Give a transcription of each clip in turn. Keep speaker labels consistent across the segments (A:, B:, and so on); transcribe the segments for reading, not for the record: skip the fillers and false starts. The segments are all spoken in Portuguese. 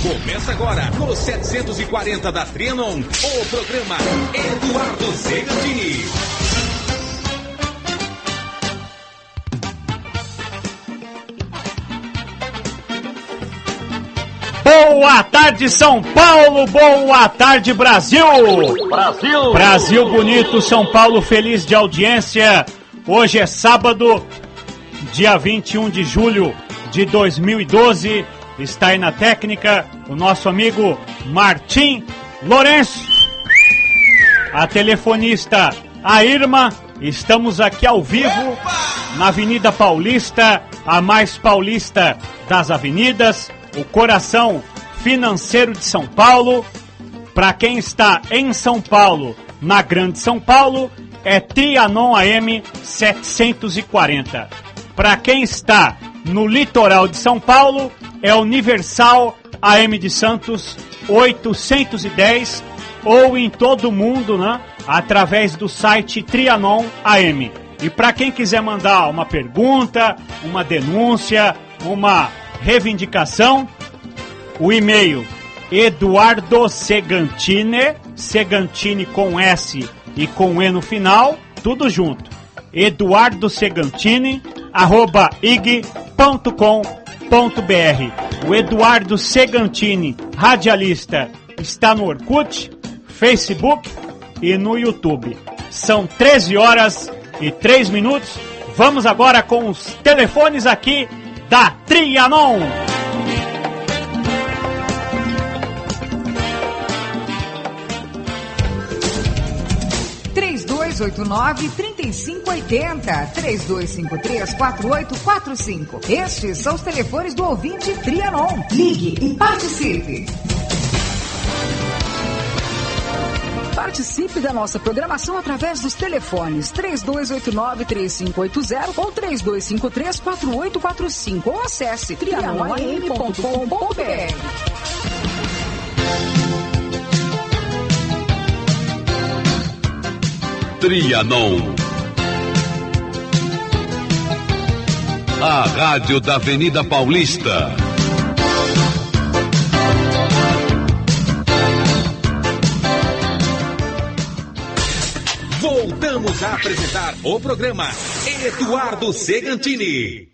A: Começa agora, no 740 da Trianon, o programa Eduardo Segantini.
B: Boa tarde, São Paulo! Boa tarde, Brasil!
C: Brasil!
B: Brasil bonito, São Paulo feliz de audiência. Hoje é sábado, dia 21 de julho de 2012. Está aí na técnica o nosso amigo Martim Lourenço. A telefonista, a Irma. Estamos aqui ao vivo na Avenida Paulista, a mais paulista das avenidas, o coração financeiro de São Paulo. Para quem está em São Paulo, na Grande São Paulo, é Trianon AM 740. Para quem está no litoral de São Paulo, é Universal AM de Santos 810, ou em todo o mundo, né, através do site Trianon AM. E para quem quiser mandar uma pergunta, uma denúncia, uma reivindicação, o e-mail Eduardo Segantini, Segantini com S e com E no final, tudo junto, eduardosegantini@ig.com.br. O Eduardo Segantini, radialista, está no Orkut, Facebook e no YouTube. São 13 horas e 3 minutos. Vamos agora com os telefones aqui da Trianon.
D: (3289-3580) 3253-4845. Estes são os telefones do ouvinte Trianon. Ligue e participe. Participe da nossa programação através dos telefones 3289-3580 ou 3253-4845 ou acesse trianoam.com.br.
A: Trianon, a rádio da Avenida Paulista. Voltamos a apresentar o programa Eduardo Segantini.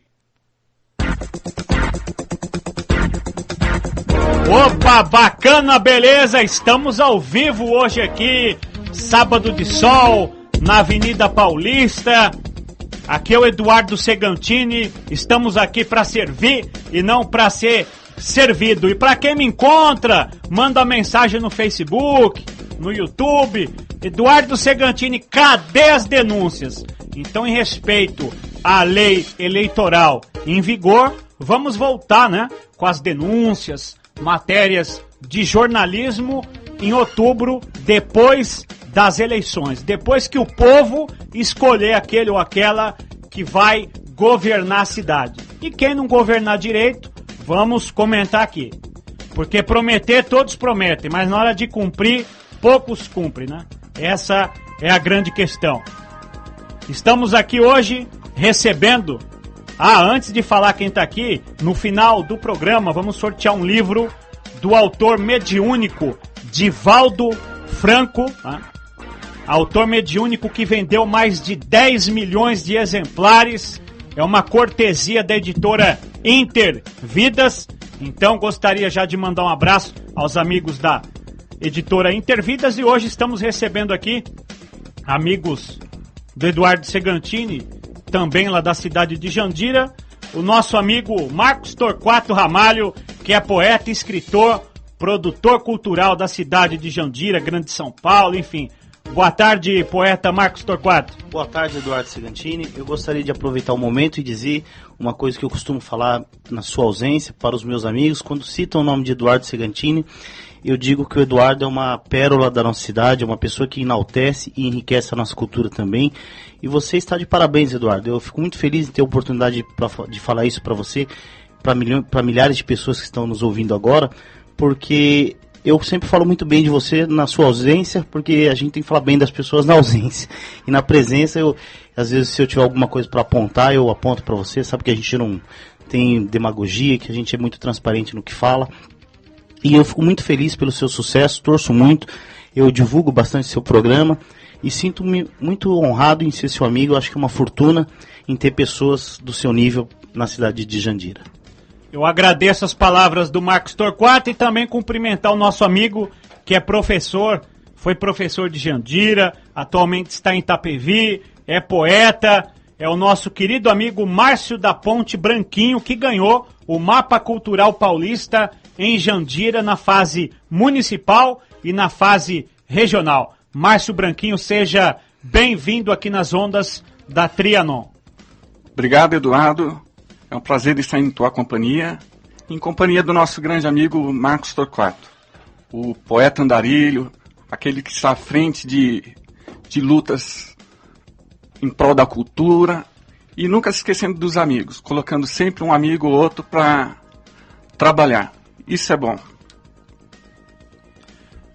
B: Opa, bacana, beleza? Estamos ao vivo hoje aqui, sábado de sol, na Avenida Paulista. Aqui é o Eduardo Segantini. Estamos aqui para servir e não para ser servido. E para quem me encontra, manda mensagem no Facebook, no YouTube. Eduardo Segantini, cadê as denúncias? Então, em respeito à lei eleitoral em vigor, vamos voltar, né, com as denúncias, matérias de jornalismo em outubro, depois das eleições, depois que o povo escolher aquele ou aquela que vai governar a cidade. E quem não governar direito, vamos comentar aqui. Porque prometer, todos prometem, mas na hora de cumprir, poucos cumprem, né? Essa é a grande questão. Estamos aqui hoje recebendo... antes de falar quem está aqui, no final do programa vamos sortear um livro do autor mediúnico Divaldo Franco, né? Autor mediúnico que vendeu mais de 10 milhões de exemplares. É uma cortesia da editora Intervidas. Então gostaria já de mandar um abraço aos amigos da editora Intervidas. E hoje estamos recebendo aqui amigos do Eduardo Segantini, também lá da cidade de Jandira, o nosso amigo Marcos Torquato Ramalho, que é poeta, escritor, produtor cultural da cidade de Jandira, Grande São Paulo, enfim. Boa tarde, poeta Marcos Torquato.
C: Boa tarde, Eduardo Segantini. Eu gostaria de aproveitar o momento e dizer uma coisa que eu costumo falar na sua ausência para os meus amigos. Quando citam o nome de Eduardo Segantini, eu digo que o Eduardo é uma pérola da nossa cidade, é uma pessoa que enaltece e enriquece a nossa cultura também. E você está de parabéns, Eduardo. Eu fico muito feliz em ter a oportunidade de falar isso para você, para milhares de pessoas que estão nos ouvindo agora, porque eu sempre falo muito bem de você na sua ausência, porque a gente tem que falar bem das pessoas na ausência. E na presença, às vezes, se eu tiver alguma coisa para apontar, eu aponto para você. Sabe que a gente não tem demagogia, que a gente é muito transparente no que fala. E eu fico muito feliz pelo seu sucesso, torço muito, eu divulgo bastante seu programa e sinto-me muito honrado em ser seu amigo. Eu acho que é uma fortuna em ter pessoas do seu nível na cidade de Jandira.
B: Eu agradeço as palavras do Marcos Torquato e também cumprimentar o nosso amigo que é professor, foi professor de Jandira, atualmente está em Itapevi, é poeta, é o nosso querido amigo Márcio da Ponte Branquinho, que ganhou o Mapa Cultural Paulista em Jandira na fase municipal e na fase regional. Márcio Branquinho, seja bem-vindo aqui nas ondas da Trianon.
E: Obrigado, Eduardo. É um prazer estar em tua companhia, em companhia do nosso grande amigo Marcos Torquato, o poeta andarilho, aquele que está à frente de lutas em prol da cultura e nunca se esquecendo dos amigos, colocando sempre um amigo ou outro para trabalhar. Isso é bom.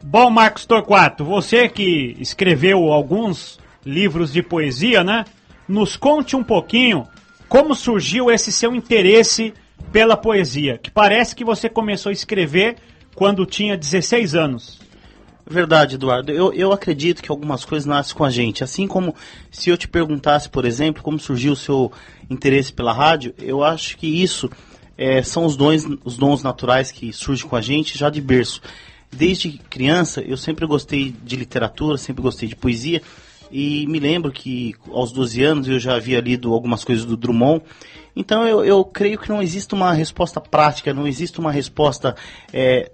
B: Bom, Marcos Torquato, você que escreveu alguns livros de poesia, né? Nos conte um pouquinho como surgiu esse seu interesse pela poesia, que parece que você começou a escrever quando tinha 16 anos.
C: Verdade, Eduardo. Eu acredito que algumas coisas nascem com a gente. Assim como se eu te perguntasse, por exemplo, como surgiu o seu interesse pela rádio, eu acho que isso são os dons naturais que surgem com a gente já de berço. Desde criança, eu sempre gostei de literatura, sempre gostei de poesia, e me lembro que aos 12 anos eu já havia lido algumas coisas do Drummond. Então eu creio que não existe uma resposta prática, não existe uma resposta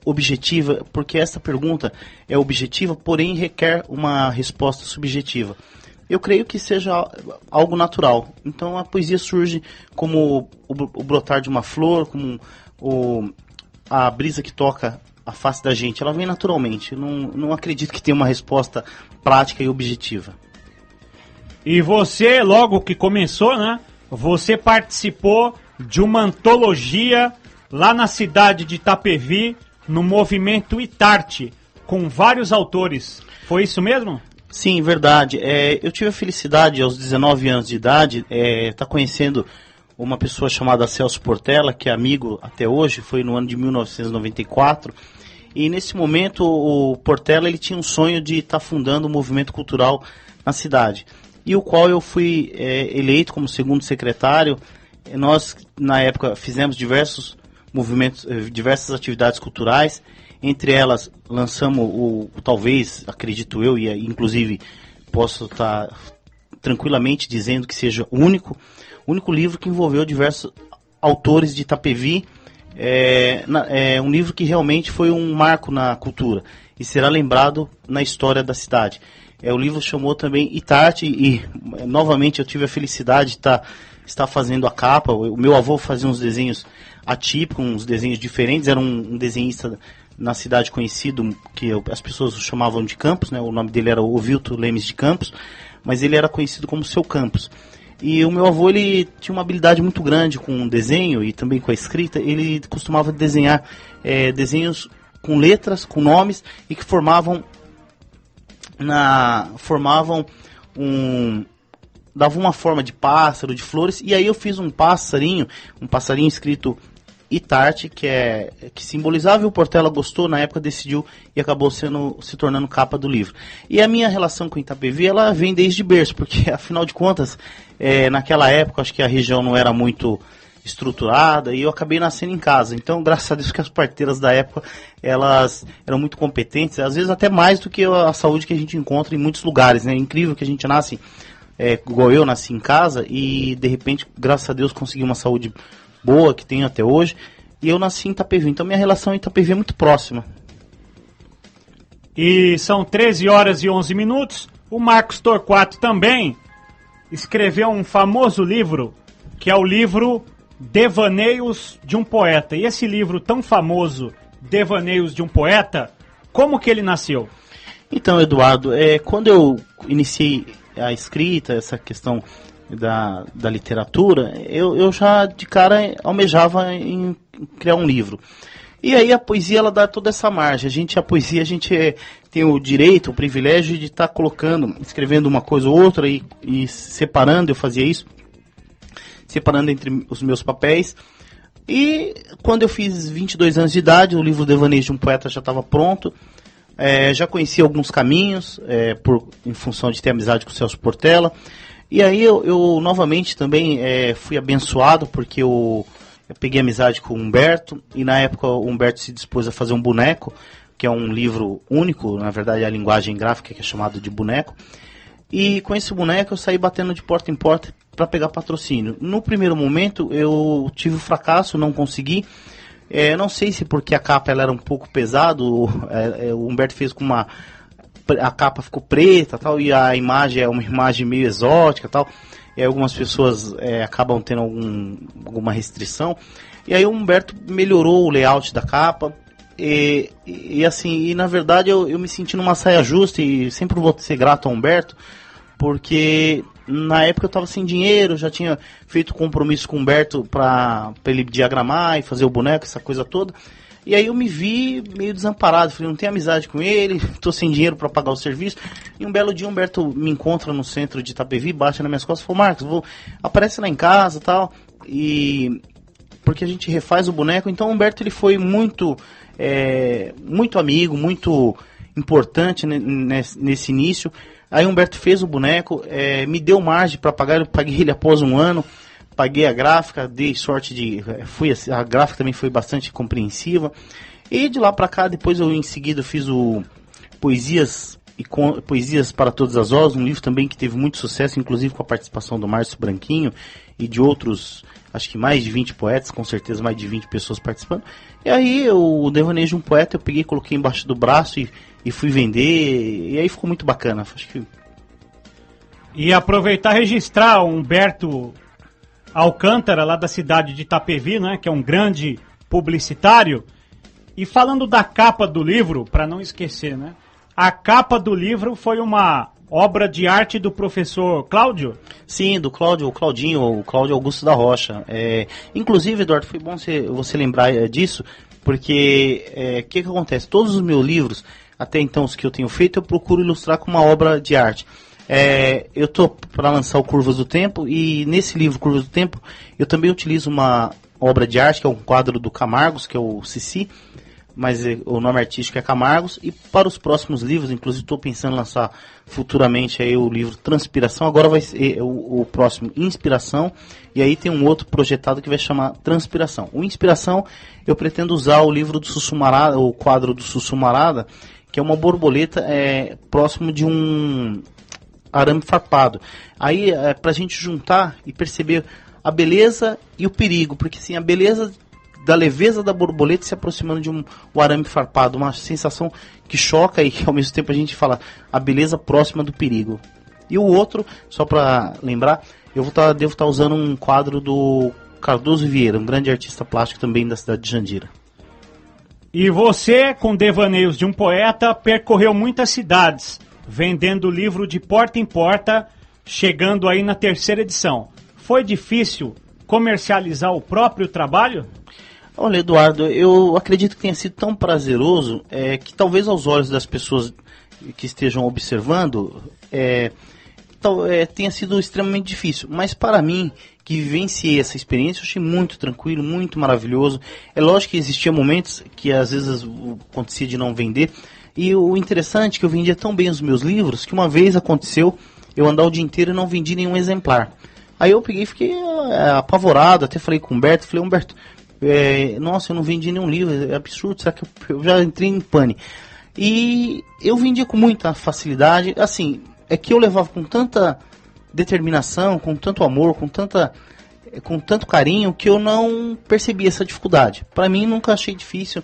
C: objetiva, porque essa pergunta é objetiva, porém requer uma resposta subjetiva. Eu creio que seja algo natural. Então a poesia surge como o brotar de uma flor, como a brisa que toca a face da gente. Ela vem naturalmente. Não acredito que tenha uma resposta prática e objetiva.
B: E você, logo que começou, né? Você participou de uma antologia lá na cidade de Itapevi, no movimento Itarte, com vários autores. Foi isso mesmo?
C: Sim, verdade. Eu tive a felicidade, aos 19 anos de idade, estar conhecendo uma pessoa chamada Celso Portela, que é amigo até hoje, foi no ano de 1994. E nesse momento o Portela ele tinha um sonho de estar fundando um movimento cultural na cidade. E o qual eu fui eleito como segundo secretário. Nós, na época, fizemos diversos movimentos, diversas atividades culturais. Entre elas, lançamos talvez, acredito eu, e inclusive posso estar tranquilamente dizendo que seja o único livro que envolveu diversos autores de Itapevi. Um livro que realmente foi um marco na cultura e será lembrado na história da cidade. O livro chamou também Itarte e novamente eu tive a felicidade de estar fazendo a capa. O meu avô fazia uns desenhos atípicos, uns desenhos diferentes. Era um desenhista na cidade conhecido, que as pessoas o chamavam de Campos, né? O nome dele era Ovilto Lemes de Campos, mas ele era conhecido como Seu Campos. E o meu avô ele tinha uma habilidade muito grande com o desenho e também com a escrita. Ele costumava desenhar desenhos com letras, com nomes e que davam uma forma de pássaro, de flores. E aí eu fiz um passarinho escrito Itarte, que simbolizava, e o Portela gostou, na época decidiu e acabou se tornando capa do livro. E a minha relação com Itapevi, ela vem desde berço, porque afinal de contas, naquela época, acho que a região não era muito estruturada e eu acabei nascendo em casa. Então, graças a Deus que as parteiras da época, elas eram muito competentes, às vezes até mais do que a saúde que a gente encontra em muitos lugares, né? É incrível que a gente nasce, igual eu nasci em casa e de repente, graças a Deus, consegui uma saúde boa que tenho até hoje, e eu nasci em Itapevi. Então minha relação em Itapevi é muito próxima.
B: E são 13 horas e 11 minutos. O Marcos Torquato também escreveu um famoso livro, que é o livro Devaneios de um Poeta. E esse livro tão famoso, Devaneios de um Poeta, como que ele nasceu?
C: Então, Eduardo, quando eu iniciei a escrita, essa questão da literatura, eu já de cara almejava em criar um livro. E aí a poesia ela dá toda essa margem. A poesia tem o direito, o privilégio de estar escrevendo uma coisa ou outra e separando, eu fazia isso, separando entre os meus papéis E quando eu fiz 22 anos de idade, o livro Devaneios de um Poeta já estava pronto. Já conheci alguns caminhos, em função de ter amizade com o Celso Portela. E aí eu novamente também fui abençoado, porque eu peguei amizade com o Humberto, e na época o Humberto se dispôs a fazer um boneco, que é um livro único, na verdade é a linguagem gráfica que é chamado de boneco. E com esse boneco eu saí batendo de porta em porta para pegar patrocínio. No primeiro momento eu tive um fracasso, não consegui. Não sei se porque a capa ela era um pouco pesada, o Humberto fez com a capa ficou preta tal, e a imagem é uma imagem meio exótica tal. E algumas pessoas acabam tendo alguma restrição. E aí o Humberto melhorou o layout da capa. E na verdade eu me senti numa saia justa, e sempre vou ser grato ao Humberto, porque na época eu estava sem dinheiro, já tinha feito compromisso com o Humberto para ele diagramar e fazer o boneco, essa coisa toda. E aí eu me vi meio desamparado, falei, não tenho amizade com ele, estou sem dinheiro para pagar o serviço. E um belo dia o Humberto me encontra no centro de Itapevi, bate nas minhas costas e falou, Marcos, aparece lá em casa e tal, porque a gente refaz o boneco. Então o Humberto ele foi muito amigo, muito importante nesse início. Aí o Humberto fez o boneco, me deu margem para pagar, eu paguei ele após um ano, paguei a gráfica, dei sorte a gráfica também foi bastante compreensiva. E de lá para cá, depois eu em seguida fiz o Poesias para Todas as Horas, um livro também que teve muito sucesso, inclusive com a participação do Márcio Branquinho e de outros, acho que mais de 20 poetas, com certeza mais de 20 pessoas participando. E aí o Devaneio de um Poeta eu peguei, coloquei embaixo do braço e fui vender, e aí ficou muito bacana. Acho que...
B: E aproveitar e registrar o Humberto Alcântara, lá da cidade de Itapevi, né, que é um grande publicitário. E falando da capa do livro, para não esquecer, né, a capa do livro foi uma obra de arte do professor Cláudio?
C: Sim, do Cláudio, o Cláudio Augusto da Rocha. Inclusive, Eduardo, foi bom você lembrar disso, porque o que acontece? Todos os meus livros, até então os que eu tenho feito, eu procuro ilustrar com uma obra de arte. Eu estou para lançar o Curvas do Tempo, e nesse livro Curvas do Tempo eu também utilizo uma obra de arte, que é um quadro do Camargos, que é o Cici, mas o nome artístico é Camargos. E para os próximos livros, inclusive estou pensando em lançar futuramente aí o livro Transpiração, agora vai ser o próximo Inspiração, e aí tem um outro projetado que vai chamar Transpiração. O Inspiração eu pretendo usar o livro do Sussumarada, o quadro do Sussumarada, que é uma borboleta próximo de um arame farpado. Aí para a gente juntar e perceber a beleza e o perigo, porque assim, a beleza da leveza da borboleta se aproximando de o arame farpado, uma sensação que choca e que ao mesmo tempo a gente fala a beleza próxima do perigo. E o outro, só para lembrar, devo estar usando um quadro do Cardoso Vieira, um grande artista plástico também da cidade de Jandira.
B: E você, com Devaneios de um Poeta, percorreu muitas cidades, vendendo livro de porta em porta, chegando aí na 3ª edição. Foi difícil comercializar o próprio trabalho?
C: Olha, Eduardo, eu acredito que tenha sido tão prazeroso que talvez aos olhos das pessoas que estejam observando tenha sido extremamente difícil. Mas para mim, que vivenciei essa experiência, eu achei muito tranquilo, muito maravilhoso. É lógico que existiam momentos que às vezes acontecia de não vender. E o interessante é que eu vendia tão bem os meus livros que uma vez aconteceu eu andar o dia inteiro e não vendi nenhum exemplar. Aí eu peguei e fiquei apavorado, até falei com o Humberto, Humberto, nossa, eu não vendi nenhum livro, é absurdo, será que eu já entrei em pânico? E eu vendia com muita facilidade, assim, é que eu levava com tanta determinação, com tanto amor, com tanto carinho, que eu não percebi essa dificuldade. Para mim, nunca achei difícil.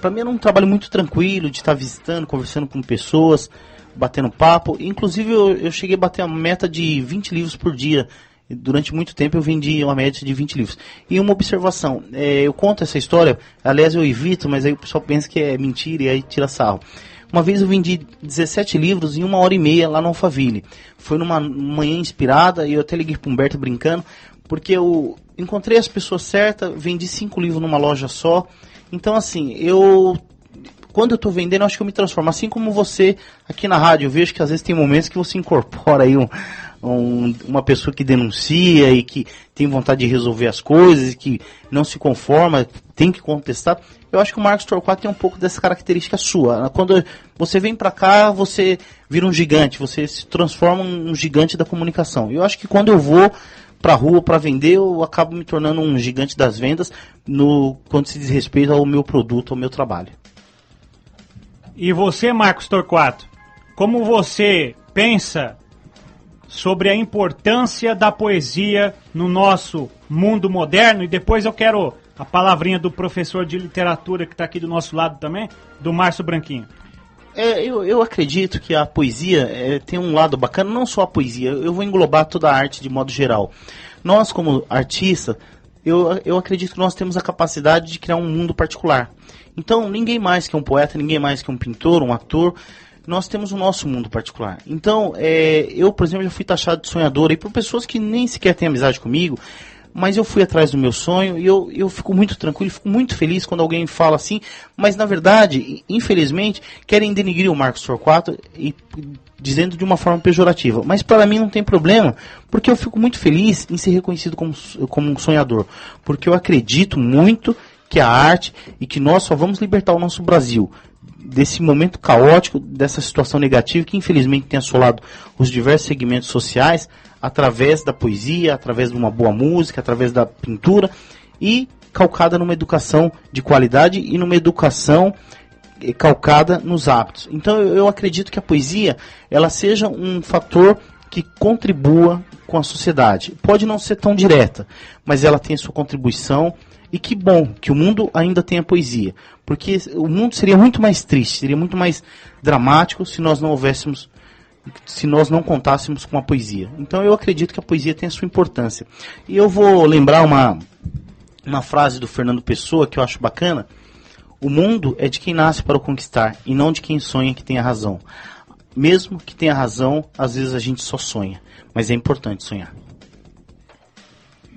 C: Para mim era um trabalho muito tranquilo, de estar visitando, conversando com pessoas, batendo papo. Inclusive eu cheguei a bater a meta de 20 livros por dia. Durante muito tempo eu vendi uma média de 20 livros. E uma observação, eu conto essa história, aliás eu evito, mas aí o pessoal pensa que é mentira e aí tira sarro. Uma vez eu vendi 17 livros em 1h30 lá no Alphaville. Foi numa manhã inspirada e eu até liguei para o Humberto brincando, porque eu encontrei as pessoas certas, vendi 5 livros numa loja só. Então assim, quando eu estou vendendo, eu acho que eu me transformo. Assim como você aqui na rádio, eu vejo que às vezes tem momentos que você incorpora aí uma pessoa que denuncia e que tem vontade de resolver as coisas, e que não se conforma, tem que contestar. Eu acho que o Marcos Torquato tem um pouco dessa característica sua. Quando você vem para cá, você vira um gigante, você se transforma em um gigante da comunicação. Eu acho que quando eu vou para a rua para vender, eu acabo me tornando um gigante das vendas quando se diz respeito ao meu produto, ao meu trabalho.
B: E você, Marcos Torquato, como você pensa sobre a importância da poesia no nosso mundo moderno? E depois eu quero a palavrinha do professor de literatura que está aqui do nosso lado também, do Márcio Branquinho.
C: Eu acredito que a poesia tem um lado bacana, não só a poesia, eu vou englobar toda a arte de modo geral. Nós, como artistas, eu acredito que nós temos a capacidade de criar um mundo particular. Então, ninguém mais que um poeta, ninguém mais que um pintor, um ator, nós temos o nosso mundo particular. Então, eu, por exemplo, já fui taxado de sonhador, e por pessoas que nem sequer têm amizade comigo, mas eu fui atrás do meu sonho e eu fico muito tranquilo, fico muito feliz quando alguém fala assim, mas na verdade, infelizmente, querem denigrir o Marcos Torquato e dizendo de uma forma pejorativa. Mas para mim não tem problema, porque eu fico muito feliz em ser reconhecido como um sonhador, porque eu acredito muito que a arte e que nós só vamos libertar o nosso Brasil desse momento caótico, dessa situação negativa que infelizmente tem assolado os diversos segmentos sociais, através da poesia, através de uma boa música, através da pintura e calcada numa educação de qualidade e numa educação calcada nos hábitos. Então eu acredito que a poesia ela seja um fator que contribua com a sociedade. Pode não ser tão direta, mas ela tem a sua contribuição. E que bom que o mundo ainda tenha poesia, porque o mundo seria muito mais triste, seria muito mais dramático se nós não contássemos com a poesia. Então eu acredito que a poesia tem a sua importância. E eu vou lembrar uma frase do Fernando Pessoa que eu acho bacana. O mundo é de quem nasce para o conquistar e não de quem sonha que tenha razão. Mesmo que tenha razão, às vezes a gente só sonha, mas é importante sonhar.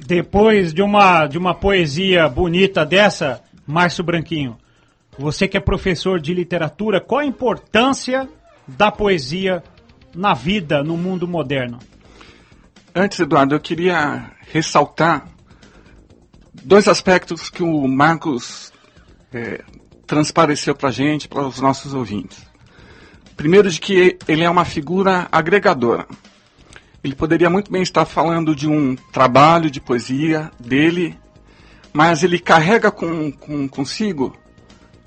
B: Depois de uma poesia bonita dessa, Márcio Branquinho, você que é professor de literatura, qual a importância da poesia na vida, no mundo moderno?
E: Antes, Eduardo, eu queria ressaltar dois aspectos que o Marcos transpareceu para a gente, para os nossos ouvintes. Primeiro, de que ele é uma figura agregadora. Ele poderia muito bem estar falando de um trabalho de poesia dele, mas ele carrega consigo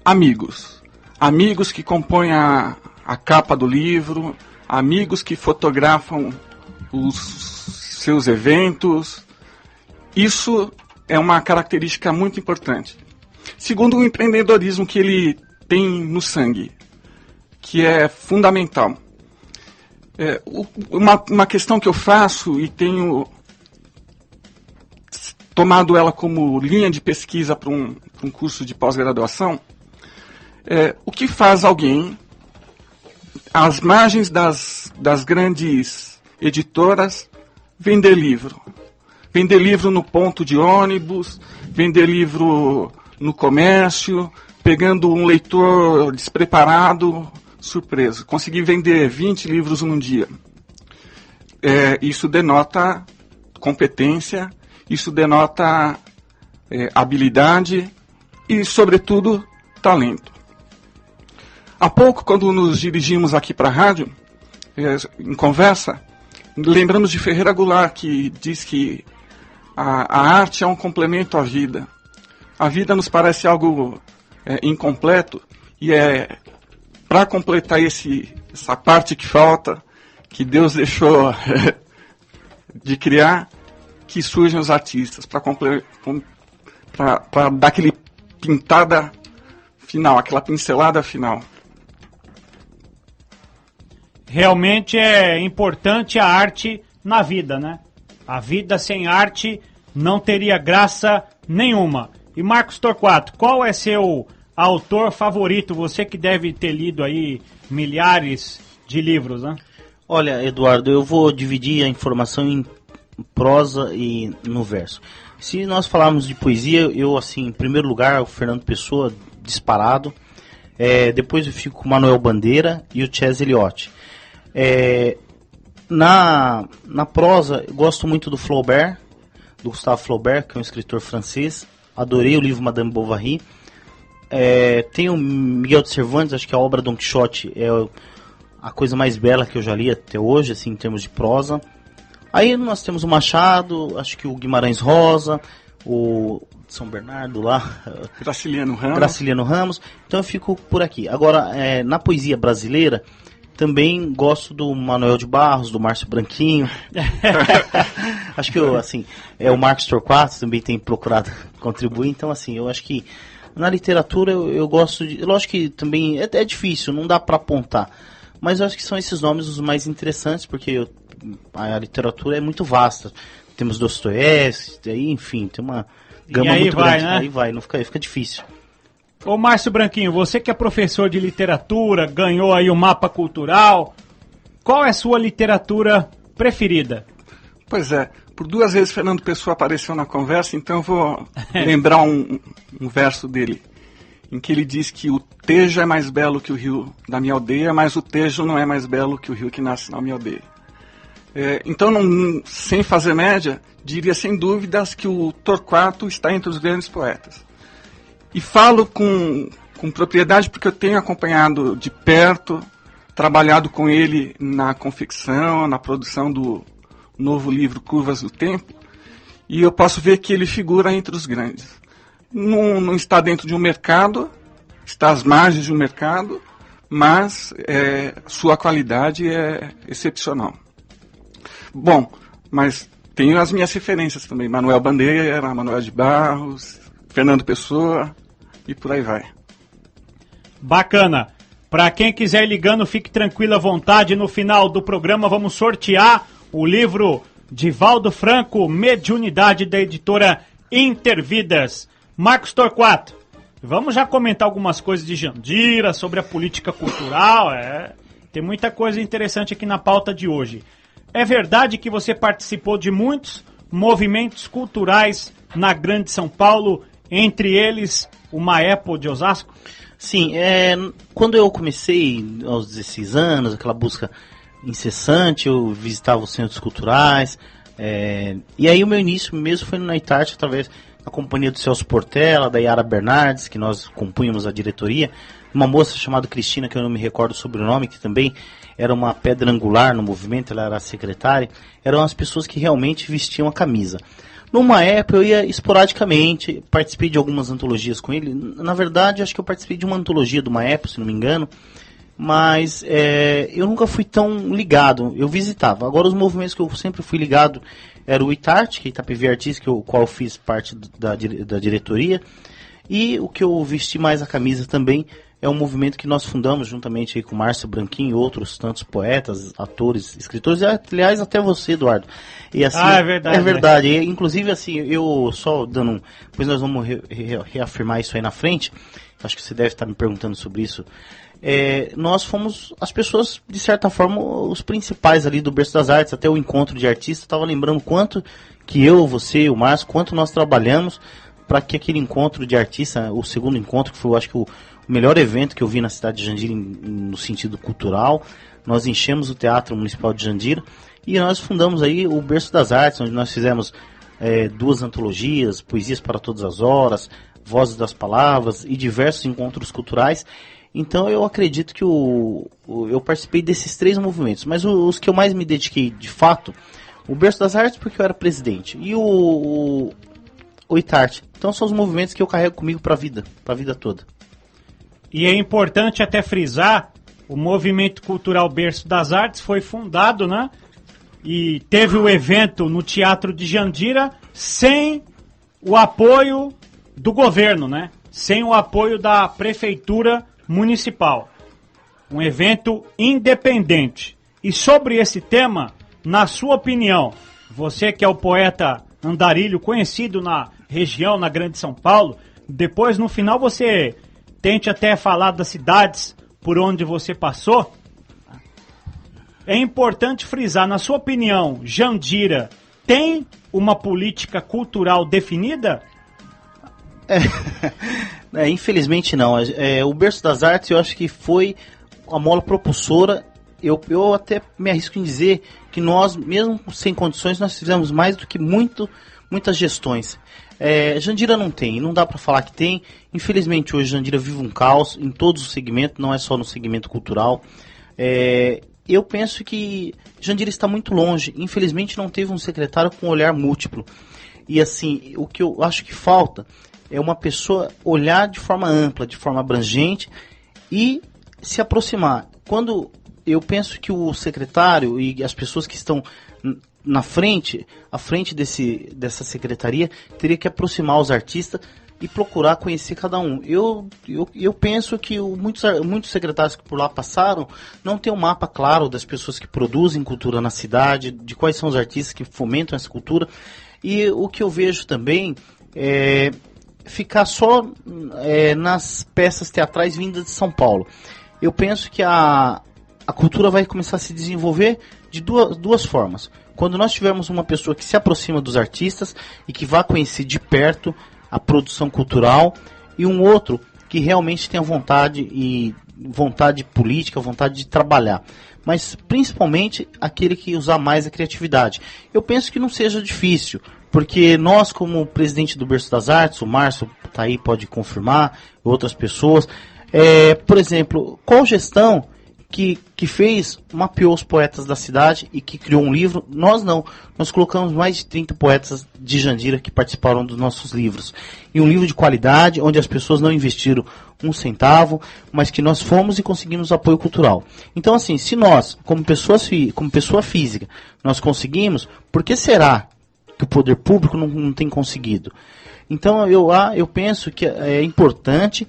E: amigos. Amigos que compõem a capa do livro, amigos que fotografam os seus eventos. Isso é uma característica muito importante. Segundo, o empreendedorismo que ele tem no sangue, que é fundamental. Uma questão que eu faço e tenho tomado ela como linha de pesquisa para um curso de pós-graduação, o que faz alguém, às margens das grandes editoras, vender livro? Vender livro no ponto de ônibus, vender livro no comércio, pegando um leitor despreparado, surpresa, consegui vender 20 livros num dia. Isso denota competência, isso denota habilidade e, sobretudo, talento. Há pouco, quando nos dirigimos aqui para a rádio, em conversa, lembramos de Ferreira Goulart, que diz que a arte é um complemento à vida. A vida nos parece algo incompleto e para completar essa parte que falta, que Deus deixou de criar, que surgem os artistas, para dar aquele pintada final, aquela pincelada final.
B: Realmente é importante a arte na vida, né? A vida sem arte não teria graça nenhuma. E Marcos Torquato, qual é seu autor favorito? Você que deve ter lido aí milhares de livros, né?
C: Olha, Eduardo, eu vou dividir a informação em prosa e no verso. Se nós falarmos de poesia, eu, assim, em primeiro lugar, o Fernando Pessoa, disparado. Depois eu fico com o Manuel Bandeira e o Chess Eliot. Na prosa, eu gosto muito do Flaubert, do Gustave Flaubert, que é um escritor francês. Adorei o livro Madame Bovary. Tem o Miguel de Cervantes, acho que a obra Don Quixote é a coisa mais bela que eu já li até hoje, assim, em termos de prosa. Aí nós temos o Machado, acho que o Guimarães Rosa, o São Bernardo lá, Graciliano Ramos. Então eu fico por aqui. Agora, na poesia brasileira, também gosto do Manuel de Barros, do Márcio Branquinho. Acho que o Marcos Torquato também tem procurado contribuir. Então, assim, eu acho que na literatura eu gosto de... Lógico que também é difícil, não dá para apontar. Mas eu acho que são esses nomes os mais interessantes, porque a literatura é muito vasta. Temos Dostoiévski, enfim, tem uma gama muito grande. Né? Aí vai, não fica difícil.
B: Ô Márcio Branquinho, você que é professor de literatura, ganhou aí o mapa cultural, qual é a sua literatura preferida?
E: Pois é, por 2 vezes Fernando Pessoa apareceu na conversa, então eu vou lembrar um verso dele, em que ele diz que o Tejo é mais belo que o rio da minha aldeia, mas o Tejo não é mais belo que o rio que nasce na minha aldeia. Então, sem fazer média, diria sem dúvidas que o Torquato está entre os grandes poetas. E falo com propriedade porque eu tenho acompanhado de perto, trabalhado com ele na confecção, na produção do novo livro Curvas do Tempo, e eu posso ver que ele figura entre os grandes. Não está dentro de um mercado, está às margens de um mercado, mas sua qualidade é excepcional. Bom, mas tenho as minhas referências também, Manuel Bandeira, Manuel de Barros, Fernando Pessoa e por aí vai.
B: Bacana. Para quem quiser ir ligando, fique tranquilo à vontade. No final do programa vamos sortear o livro de Valdo Franco, Mediunidade, da editora Intervidas. Marcos Torquato, vamos já comentar algumas coisas de Jandira, sobre a política cultural. Tem muita coisa interessante aqui na pauta de hoje. É verdade que você participou de muitos movimentos culturais na Grande São Paulo, entre eles o Maepo de Osasco?
C: Sim, quando eu comecei aos 16 anos, aquela busca incessante, eu visitava os centros culturais, e aí o meu início mesmo foi no Itarte, através da companhia do Celso Portela, da Yara Bernardes, que nós compunhamos a diretoria, uma moça chamada Cristina, que eu não me recordo o sobrenome, que também era uma pedra angular no movimento, ela era a secretária, eram as pessoas que realmente vestiam a camisa. Numa época eu ia esporadicamente, participei de algumas antologias com ele. Na verdade, acho que eu participei de uma antologia do Maepo, se não me engano, mas eu nunca fui tão ligado, eu visitava. Agora os movimentos que eu sempre fui ligado era o Itarte, que é Itapevi Artística, o qual eu fiz parte da diretoria, e o que eu vesti mais a camisa também é um movimento que nós fundamos juntamente aí com o Márcio Branquinho e outros tantos poetas, atores, escritores, e aliás até você, Eduardo. E, assim,
B: é verdade.
C: É verdade. E, inclusive, assim, eu só dando depois nós vamos reafirmar isso aí na frente, acho que você deve estar me perguntando sobre isso. Nós fomos as pessoas, de certa forma, os principais ali do Berço das Artes, até o encontro de artistas, estava lembrando quanto que eu, você, o Márcio, quanto nós trabalhamos para que aquele encontro de artista, o segundo encontro, que foi, eu acho que o melhor evento que eu vi na cidade de Jandira no sentido cultural, nós enchemos o Teatro Municipal de Jandira e nós fundamos aí o Berço das Artes, onde nós fizemos 2 antologias, Poesias para Todas as Horas, Vozes das Palavras e diversos encontros culturais. Então eu acredito que eu participei desses 3 movimentos, mas os que eu mais me dediquei de fato, o Berço das Artes porque eu era presidente e o Itarte. Então são os movimentos que eu carrego comigo para a vida toda.
B: E é importante até frisar, o Movimento Cultural Berço das Artes foi fundado, né? E teve o evento no Teatro de Jandira sem o apoio do governo, né? Sem o apoio da Prefeitura Municipal. Um evento independente. E sobre esse tema, na sua opinião, você que é o poeta Andarilho, conhecido na região, na Grande São Paulo, depois no final você tente até falar das cidades por onde você passou. É importante frisar, na sua opinião, Jandira tem uma política cultural definida?
C: Infelizmente não. O Berço das Artes eu acho que foi a mola propulsora eu até me arrisco em dizer que nós, mesmo sem condições, nós fizemos mais do que muitas gestões. Jandira não dá para falar que tem. Infelizmente hoje Jandira vive um caos em todos os segmentos, não é só no segmento cultural. Eu penso que Jandira está muito longe. Infelizmente não teve um secretário com um olhar múltiplo. E assim, o que eu acho que falta é uma pessoa olhar de forma ampla, de forma abrangente e se aproximar. Quando eu penso que o secretário e as pessoas que estão à frente dessa secretaria, teria que aproximar os artistas e procurar conhecer cada um. Eu penso que muitos secretários que por lá passaram não tem um mapa claro das pessoas que produzem cultura na cidade, de quais são os artistas que fomentam essa cultura. E o que eu vejo também é ficar só nas peças teatrais vindas de São Paulo. Eu penso que a cultura vai começar a se desenvolver de duas formas. Quando nós tivermos uma pessoa que se aproxima dos artistas e que vá conhecer de perto a produção cultural, e um outro que realmente tenha vontade política, vontade de trabalhar. Mas principalmente aquele que usar mais a criatividade. Eu penso que não seja difícil, porque nós, como presidente do Berço das Artes, o Márcio está aí, pode confirmar, outras pessoas, por exemplo, qual gestão que mapeou os poetas da cidade e que criou um livro? Nós não. Nós colocamos mais de 30 poetas de Jandira que participaram dos nossos livros. E um livro de qualidade, onde as pessoas não investiram um centavo, mas que nós fomos e conseguimos apoio cultural. Então, assim, se nós, como pessoa física, nós conseguimos, por que será que o poder público não tem conseguido? Então, eu penso que é importante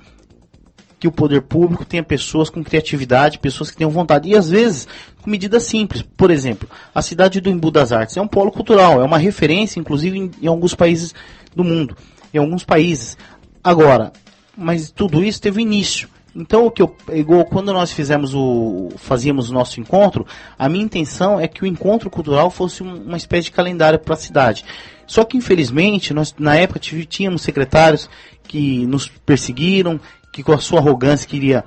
C: que o poder público tenha pessoas com criatividade, pessoas que tenham vontade. E às vezes, com medidas simples. Por exemplo, a cidade do Embu das Artes é um polo cultural, é uma referência, inclusive, em alguns países do mundo. Em alguns países. Agora, mas tudo isso teve início. Então, igual quando nós fazíamos o nosso encontro, a minha intenção é que o encontro cultural fosse uma espécie de calendário para a cidade. Só que, infelizmente, nós na época tínhamos secretários que nos perseguiram, que com a sua arrogância queria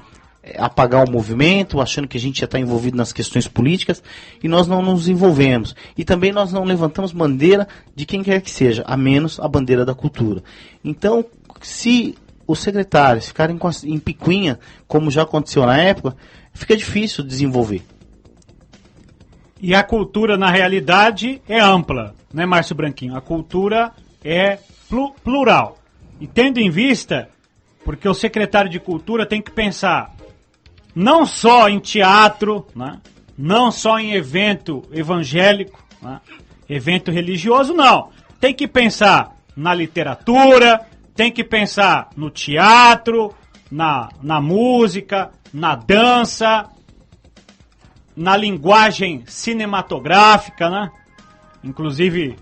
C: apagar o movimento, achando que a gente ia estar envolvido nas questões políticas, e nós não nos envolvemos. E também nós não levantamos bandeira de quem quer que seja, a menos a bandeira da cultura. Então, se os secretários ficarem em picuinha, como já aconteceu na época, fica difícil desenvolver.
B: E a cultura, na realidade, é ampla, né, Márcio Branquinho? A cultura é plural. E tendo em vista, porque o secretário de cultura tem que pensar não só em teatro, né, não só em evento evangélico, né, evento religioso, não. Tem que pensar na literatura, tem que pensar no teatro, na música, na dança, na linguagem cinematográfica, né? Inclusive,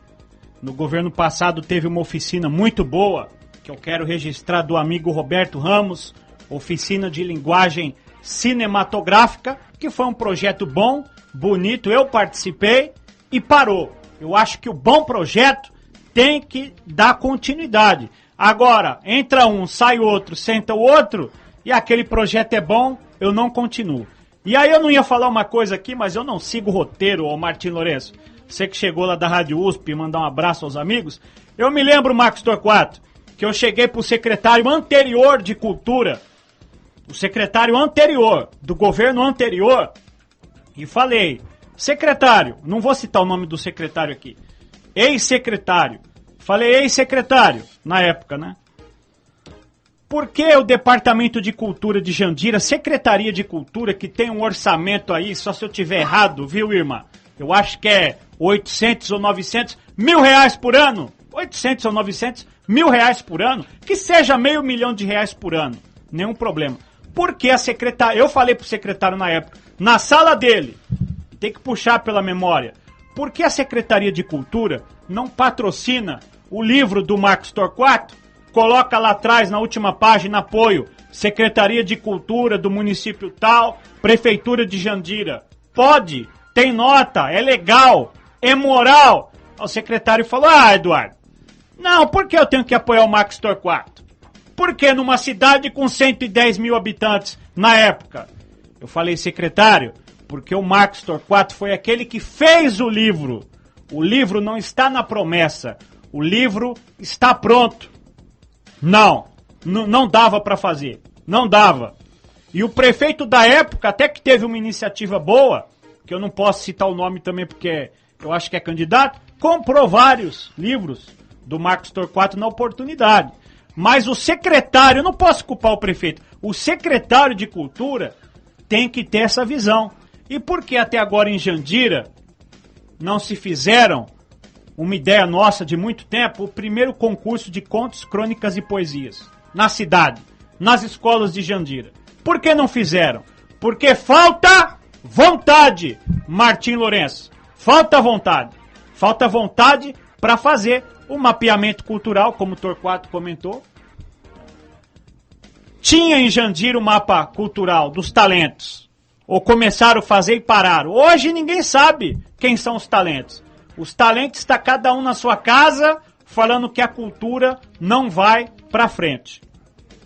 B: no governo passado teve uma oficina muito boa, que eu quero registrar, do amigo Roberto Ramos, oficina de linguagem cinematográfica, que foi um projeto bom, bonito, eu participei e parou. Eu acho que o bom projeto tem que dar continuidade. Agora, entra um, sai outro, senta o outro, e aquele projeto é bom, eu não continuo. E aí eu não ia falar uma coisa aqui, mas eu não sigo o roteiro, ô Martim Lourenço. Você que chegou lá da Rádio USP, mandar um abraço aos amigos. Eu me lembro, Marcos Torquato, que eu cheguei pro secretário anterior de cultura, o secretário anterior, do governo anterior, e falei: secretário, não vou citar o nome do secretário aqui, ex-secretário, falei: ex-secretário, na época, né? Por que o Departamento de Cultura de Jandira, Secretaria de Cultura, que tem um orçamento aí, só se eu tiver errado, viu, irmã? Eu acho que é 800 ou 900 mil reais por ano. 800 ou 900 mil reais por ano. Que seja R$500 mil por ano. Nenhum problema. Por que a secretária... Eu falei pro secretário na época, na sala dele, tem que puxar pela memória. Por que a Secretaria de Cultura não patrocina o livro do Marcos Torquato? Coloca lá atrás, na última página, apoio, Secretaria de Cultura do município tal, Prefeitura de Jandira. Pode, tem nota, é legal, é moral. O secretário falou: ah, Eduardo, não, por que eu tenho que apoiar o Marcos Torquato? Porque numa cidade com 110 mil habitantes na época. Eu falei: secretário, Porque o Marcos Torquato foi aquele que fez o livro. O livro não está na promessa. O livro está pronto. Não dava para fazer. Não dava. E o prefeito da época, até que teve uma iniciativa boa, que eu não posso citar o nome também porque eu acho que é candidato, comprou vários livros do Marcos Torquato na oportunidade. Mas o secretário, eu não posso culpar o prefeito, o secretário de Cultura tem que ter essa visão. E por que até agora em Jandira não se fizeram, uma ideia nossa de muito tempo, o primeiro concurso de contos, crônicas e poesias na cidade, nas escolas de Jandira? Por que não fizeram? Porque falta vontade, Martim Lourenço. Falta vontade. Falta vontade para fazer o mapeamento cultural, como o Torquato comentou. Tinha em Jandira o mapa cultural dos talentos. Ou começaram a fazer e pararam. Hoje ninguém sabe quem são os talentos. Os talentos está cada um na sua casa falando que a cultura não vai para frente.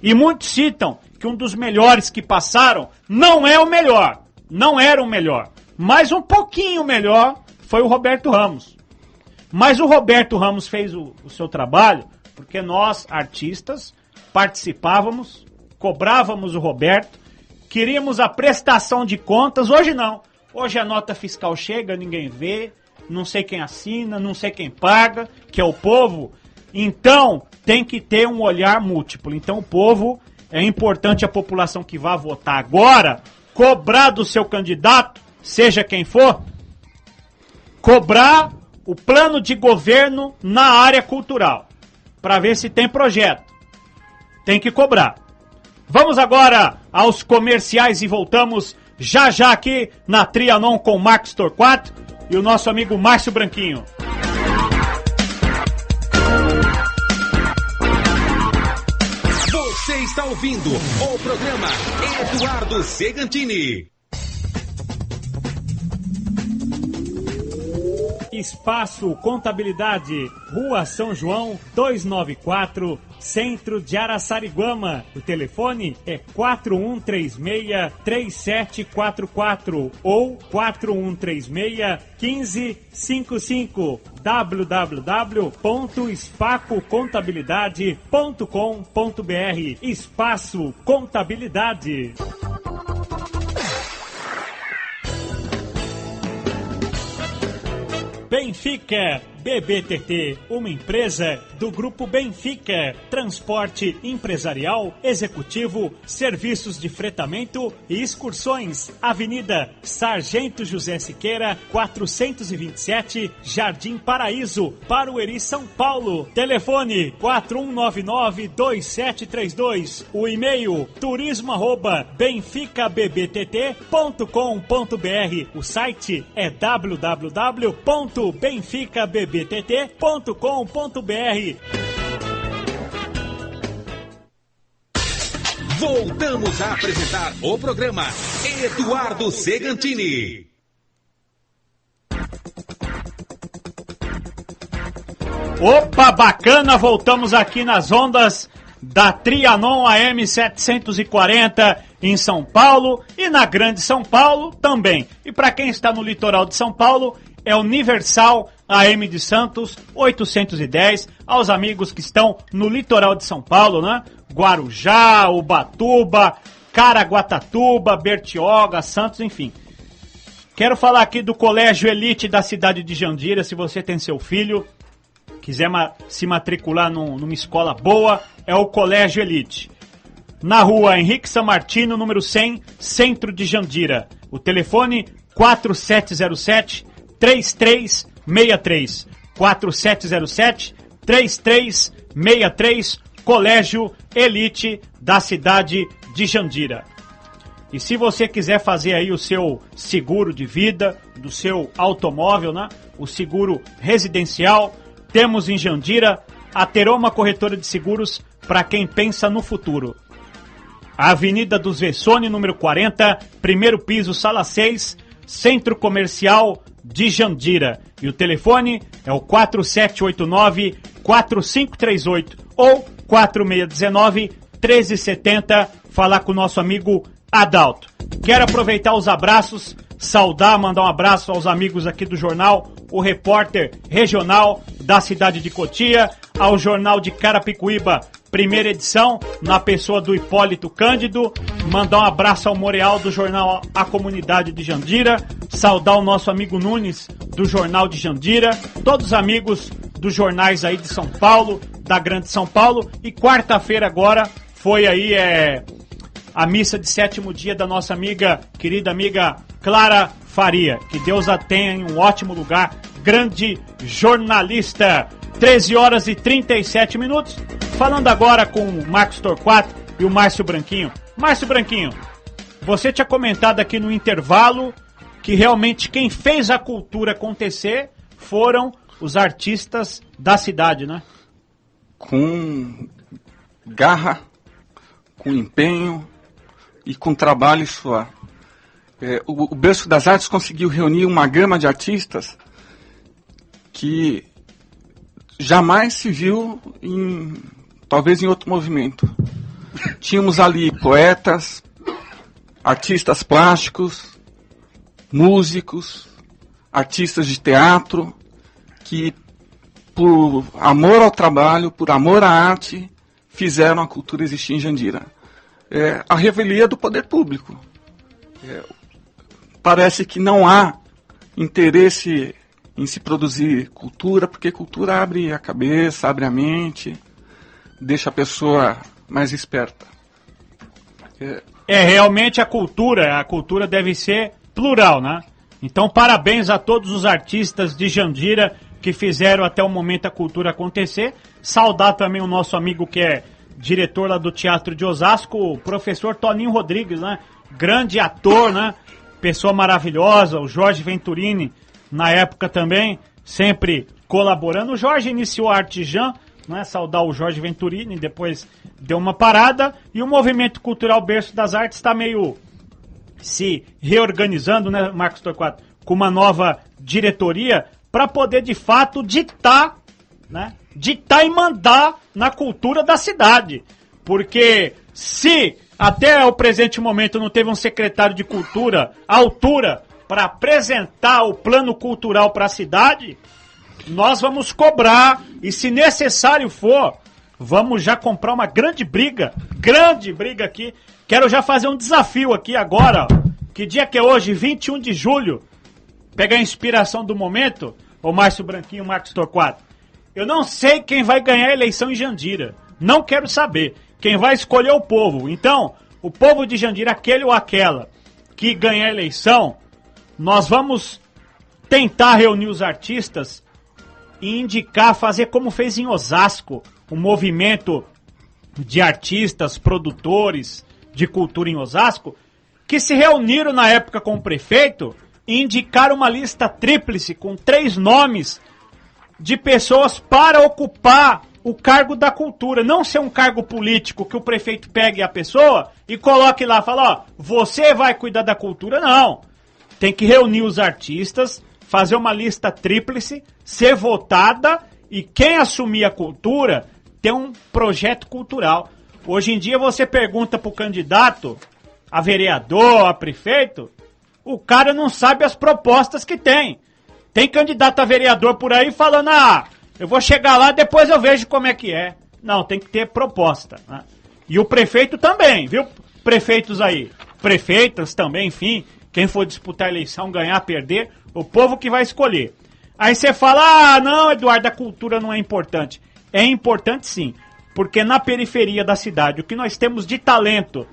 B: E muitos citam que um dos melhores que passaram não é o melhor. Não era o melhor. Mas um pouquinho melhor foi o Roberto Ramos. Mas o Roberto Ramos fez o seu trabalho porque nós, artistas, participávamos, cobrávamos o Roberto, queríamos a prestação de contas. Hoje não. Hoje a nota fiscal chega, ninguém vê, não sei quem assina, não sei quem paga, que é o povo. Então, tem que ter um olhar múltiplo. Então, o povo, é importante a população que vá votar agora, cobrar do seu candidato, seja quem for, cobrar o plano de governo na área cultural, para ver se tem projeto. Tem que cobrar. Vamos agora aos comerciais e voltamos já aqui na Trianon com Marcos Torquato e o nosso amigo Márcio Branquinho.
A: Você está ouvindo o programa Eduardo Segantini.
B: Espaço Contabilidade, Rua São João, 294, Centro de Araçariguama. O telefone é 4136-3744 ou 4136-1555. www.espacocontabilidade.com.br. Espaço Contabilidade. Benfica BBTT, uma empresa do Grupo Benfica, transporte empresarial, executivo, serviços de fretamento e excursões. Avenida Sargento José Siqueira, 427, Jardim Paraíso, Barueri, São Paulo. Telefone 4199-2732. O e-mail turismo@benficabbtt.com.br. O site é www.benficabbtt.com.br.
A: Voltamos a apresentar o programa Eduardo Segantini.
B: Opa, bacana, voltamos aqui nas ondas da Trianon AM 740 em São Paulo e na Grande São Paulo também. E para quem está no litoral de São Paulo, é Universal AM de Santos 810, aos amigos que estão no litoral de São Paulo, né? Guarujá, Ubatuba, Caraguatatuba, Bertioga, Santos, enfim. Quero falar aqui do Colégio Elite da cidade de Jandira. Se você tem seu filho, quiser se matricular numa escola boa, é o Colégio Elite. Na rua Henrique Samartino, número 100, centro de Jandira. O telefone 4707-3363, 4707-3363, Colégio Elite da cidade de Jandira. E se você quiser fazer aí o seu seguro de vida, do seu automóvel, né? O seguro residencial, temos em Jandira a Teroma Corretora de Seguros para quem pensa no futuro. A Avenida dos Vessone, número 40, primeiro piso, sala 6, Centro Comercial de Jandira. E o telefone é o 4789-4538 ou 4619-1370. Falar com o nosso amigo Adalto. Quero aproveitar os abraços, saudar, mandar um abraço aos amigos aqui do jornal, o repórter regional da cidade de Cotia, ao jornal de Carapicuíba, primeira edição, na pessoa do Hipólito Cândido, mandar um abraço ao Moreal do jornal A Comunidade de Jandira, saudar o nosso amigo Nunes do jornal de Jandira, todos os amigos dos jornais aí de São Paulo, da Grande São Paulo, e quarta-feira agora foi aí a missa de 7º dia da nossa amiga, querida amiga Clara Faria, que Deus a tenha em um ótimo lugar, grande jornalista. 13 horas e 37 minutos, falando agora com o Marcos Torquato e o Márcio Branquinho. Márcio Branquinho, você tinha comentado aqui no intervalo que realmente quem fez a cultura acontecer foram os artistas da cidade, né?
E: Com garra, com empenho e com trabalho e suor. O Berço das Artes conseguiu reunir uma gama de artistas que jamais se viu talvez em outro movimento. Tínhamos ali poetas, artistas plásticos, músicos, artistas de teatro, que por amor ao trabalho, por amor à arte, fizeram a cultura existir em Jandira. A revelia do poder público. Parece que não há interesse em se produzir cultura, porque cultura abre a cabeça, abre a mente, deixa a pessoa mais esperta.
B: Realmente a cultura deve ser plural, né? Então parabéns a todos os artistas de Jandira que fizeram até o momento a cultura acontecer. Saudar também o nosso amigo que é diretor lá do Teatro de Osasco, o professor Toninho Rodrigues, né? Grande ator, né? Pessoa maravilhosa, o Jorge Venturini, na época também, sempre colaborando. O Jorge iniciou a Artijan, né? Saudar o Jorge Venturini, depois deu uma parada, e o movimento cultural Berço das Artes está meio se reorganizando, né, Marcos Torquato, com uma nova diretoria, para poder de fato ditar, né? Ditar e mandar na cultura da cidade. Porque se até o presente momento não teve um secretário de cultura à altura para apresentar o plano cultural para a cidade, nós vamos cobrar, e se necessário for, vamos já comprar uma grande briga aqui. Quero já fazer um desafio aqui agora, ó. Que dia que é hoje? 21 de julho. Pegar a inspiração do momento, ô Márcio Branquinho, Marcos Torquato. Eu não sei quem vai ganhar a eleição em Jandira. Não quero saber. Quem vai escolher é o povo. Então, o povo de Jandira, aquele ou aquela que ganhar a eleição, nós vamos tentar reunir os artistas e indicar, fazer como fez em Osasco, um movimento de artistas, produtores de cultura em Osasco, que se reuniram na época com o prefeito e indicaram uma lista tríplice com 3 nomes de pessoas para ocupar o cargo da cultura. Não ser um cargo político que o prefeito pegue a pessoa e coloque lá, fala, ó, você vai cuidar da cultura. Não. Tem que reunir os artistas, fazer uma lista tríplice, ser votada, e quem assumir a cultura tem um projeto cultural. Hoje em dia você pergunta pro candidato, a vereador, a prefeito, o cara não sabe as propostas que tem. Tem candidato a vereador por aí falando, eu vou chegar lá, depois eu vejo como é que é. Não, tem que ter proposta, né? E o prefeito também, viu? Prefeitos aí, prefeitas também, enfim, quem for disputar a eleição, ganhar, perder, o povo que vai escolher. Aí você fala, não, Eduardo, a cultura não é importante. É importante sim, porque na periferia da cidade, o que nós temos de talento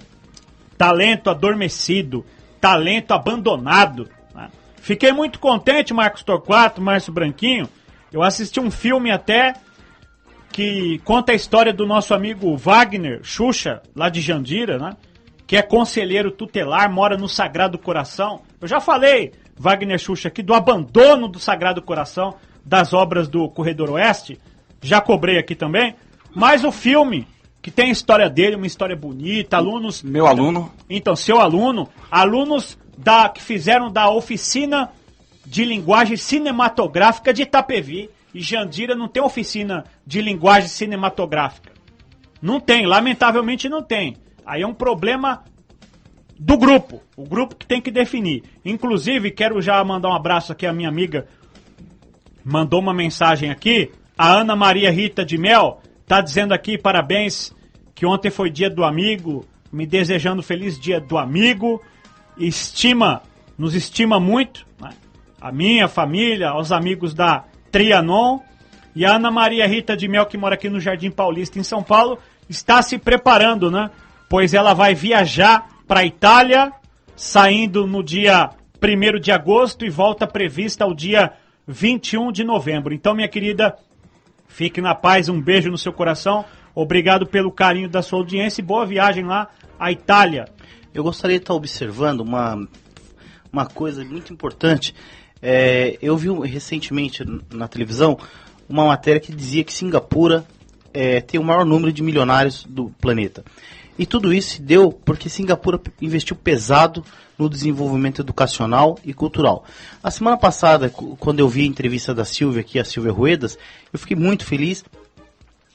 B: adormecido, talento abandonado, né? Fiquei muito contente, Marcos Torquato, Márcio Branquinho. Eu assisti um filme até que conta a história do nosso amigo Wagner Xuxa, lá de Jandira, né? Que é conselheiro tutelar, mora no Sagrado Coração. Eu já falei, Wagner Xuxa, aqui do abandono do Sagrado Coração, das obras do Corredor Oeste. Já cobrei aqui também. Mas o filme, que tem a história dele, uma história bonita, alunos...
E: Meu aluno.
B: Então, seu aluno, alunos que fizeram da oficina de linguagem cinematográfica de Itapevi. E Jandira não tem oficina de linguagem cinematográfica. Não tem, lamentavelmente não tem. Aí é um problema do grupo. O grupo que tem que definir. Inclusive, quero já mandar um abraço aqui à minha amiga. Mandou uma mensagem aqui. A Ana Maria Rita de Mel tá dizendo aqui parabéns, que ontem foi dia do amigo, me desejando feliz dia do amigo. Nos estima muito, né? A minha família, aos amigos da Trianon. E a Ana Maria Rita de Mel, que mora aqui no Jardim Paulista, em São Paulo, está se preparando, né? Pois ela vai viajar para a Itália, saindo no dia 1º de agosto e volta prevista ao dia 21 de novembro. Então, minha querida, fique na paz, um beijo no seu coração. Obrigado pelo carinho da sua audiência e boa viagem lá à Itália.
C: Eu gostaria de estar observando uma coisa muito importante. Eu vi recentemente na televisão uma matéria que dizia que Singapura tem o maior número de milionários do planeta. E tudo isso se deu porque Singapura investiu pesado no desenvolvimento educacional e cultural. A semana passada, quando eu vi a entrevista da Silvia aqui, a Silvia Ruedas, eu fiquei muito feliz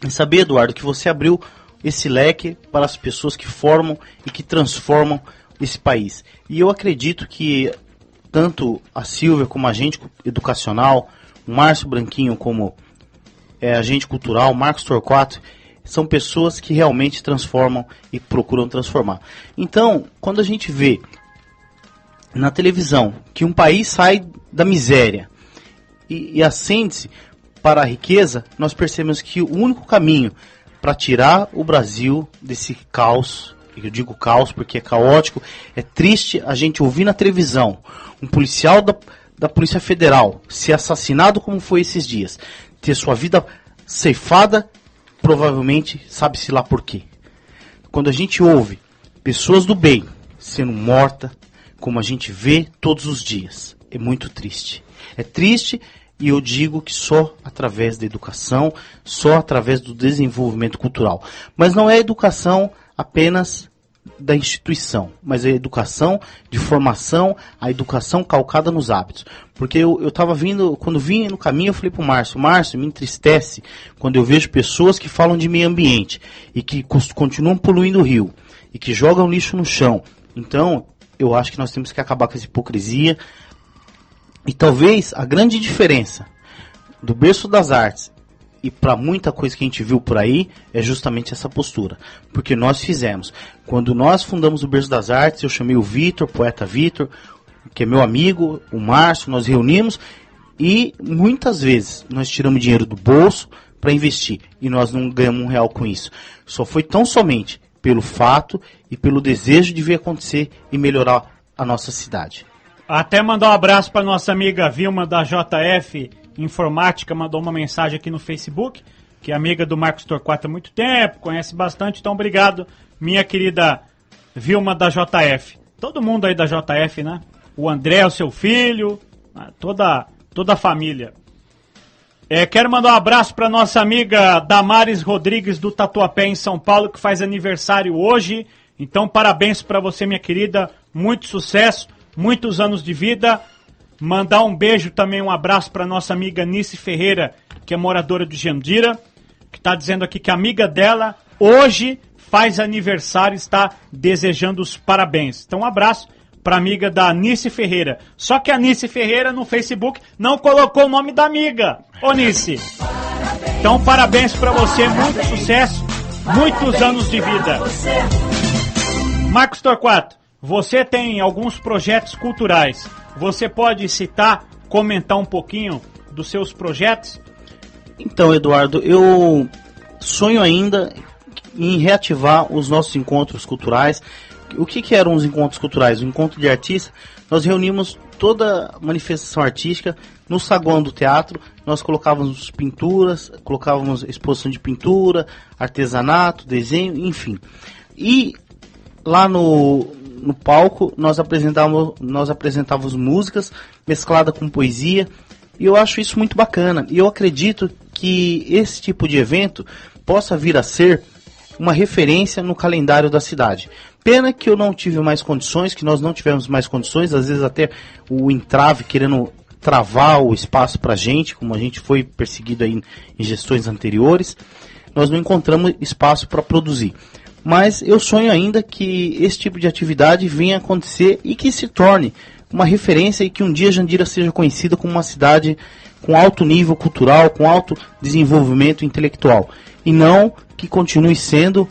C: em saber, Eduardo, que você abriu esse leque para as pessoas que formam e que transformam esse país. E eu acredito que tanto a Silvia como a agente educacional, o Márcio Branquinho como agente cultural, Marcos Torquato, são pessoas que realmente transformam e procuram transformar. Então, quando a gente vê na televisão que um país sai da miséria e ascende-se para a riqueza, nós percebemos que o único caminho para tirar o Brasil desse caos, eu digo caos porque é caótico, é triste a gente ouvir na televisão um policial da Polícia Federal ser assassinado como foi esses dias, ter sua vida ceifada, provavelmente sabe-se lá por quê. Quando a gente ouve pessoas do bem sendo mortas, como a gente vê todos os dias, é muito triste. É triste e eu digo que só através da educação, só através do desenvolvimento cultural. Mas não é a educação apenas da instituição, mas é a educação de formação, a educação calcada nos hábitos. Porque eu estava vindo, quando vim no caminho, eu falei para o Márcio, me entristece quando eu vejo pessoas que falam de meio ambiente e que continuam poluindo o rio e que jogam lixo no chão. Então, eu acho que nós temos que acabar com essa hipocrisia. E talvez a grande diferença do berço das artes e para muita coisa que a gente viu por aí é justamente essa postura. Porque nós fizemos. Quando nós fundamos o Berço das Artes, eu chamei o Vitor, poeta Vitor, que é meu amigo, o Márcio, nós reunimos e muitas vezes nós tiramos dinheiro do bolso para investir e nós não ganhamos R$1 com isso. Só foi tão somente pelo fato e pelo desejo de ver acontecer e melhorar a nossa cidade.
B: Até mandar um abraço para nossa amiga Vilma da JF Informática, mandou uma mensagem aqui no Facebook, que é amiga do Marcos Torquato há muito tempo, conhece bastante, então obrigado, minha querida Vilma da JF. Todo mundo aí da JF, né? O André, o seu filho, toda a família. Quero mandar um abraço para nossa amiga Damares Rodrigues do Tatuapé, em São Paulo, que faz aniversário hoje. Então, parabéns para você, minha querida, muito sucesso, muitos anos de vida. Mandar um beijo também, um abraço para nossa amiga Nice Ferreira, que é moradora de Jandira, que está dizendo aqui que a amiga dela hoje faz aniversário e está desejando os parabéns. Então, um abraço para a amiga da Nice Ferreira. Só que a Nice Ferreira no Facebook não colocou o nome da amiga. Ô Nice, então parabéns para você, muito sucesso, muitos anos de vida. Marcos Torquato, você tem alguns projetos culturais. Você pode citar, comentar um pouquinho dos seus projetos?
C: Então, Eduardo, eu sonho ainda em reativar os nossos encontros culturais. O que eram os encontros culturais? O encontro de artistas, nós reunimos toda a manifestação artística no saguão do teatro, nós colocávamos pinturas, colocávamos exposição de pintura, artesanato, desenho, enfim. E lá no palco nós apresentávamos músicas mesclada com poesia, e eu acho isso muito bacana. E eu acredito que esse tipo de evento possa vir a ser uma referência no calendário da cidade. Pena que eu não tive mais condições, que nós não tivemos mais condições, às vezes até o entrave querendo travar o espaço para a gente, como a gente foi perseguido aí em gestões anteriores, nós não encontramos espaço para produzir. Mas eu sonho ainda que esse tipo de atividade venha a acontecer e que se torne uma referência e que um dia Jandira seja conhecida como uma cidade com alto nível cultural, com alto desenvolvimento intelectual. E não que continue sendo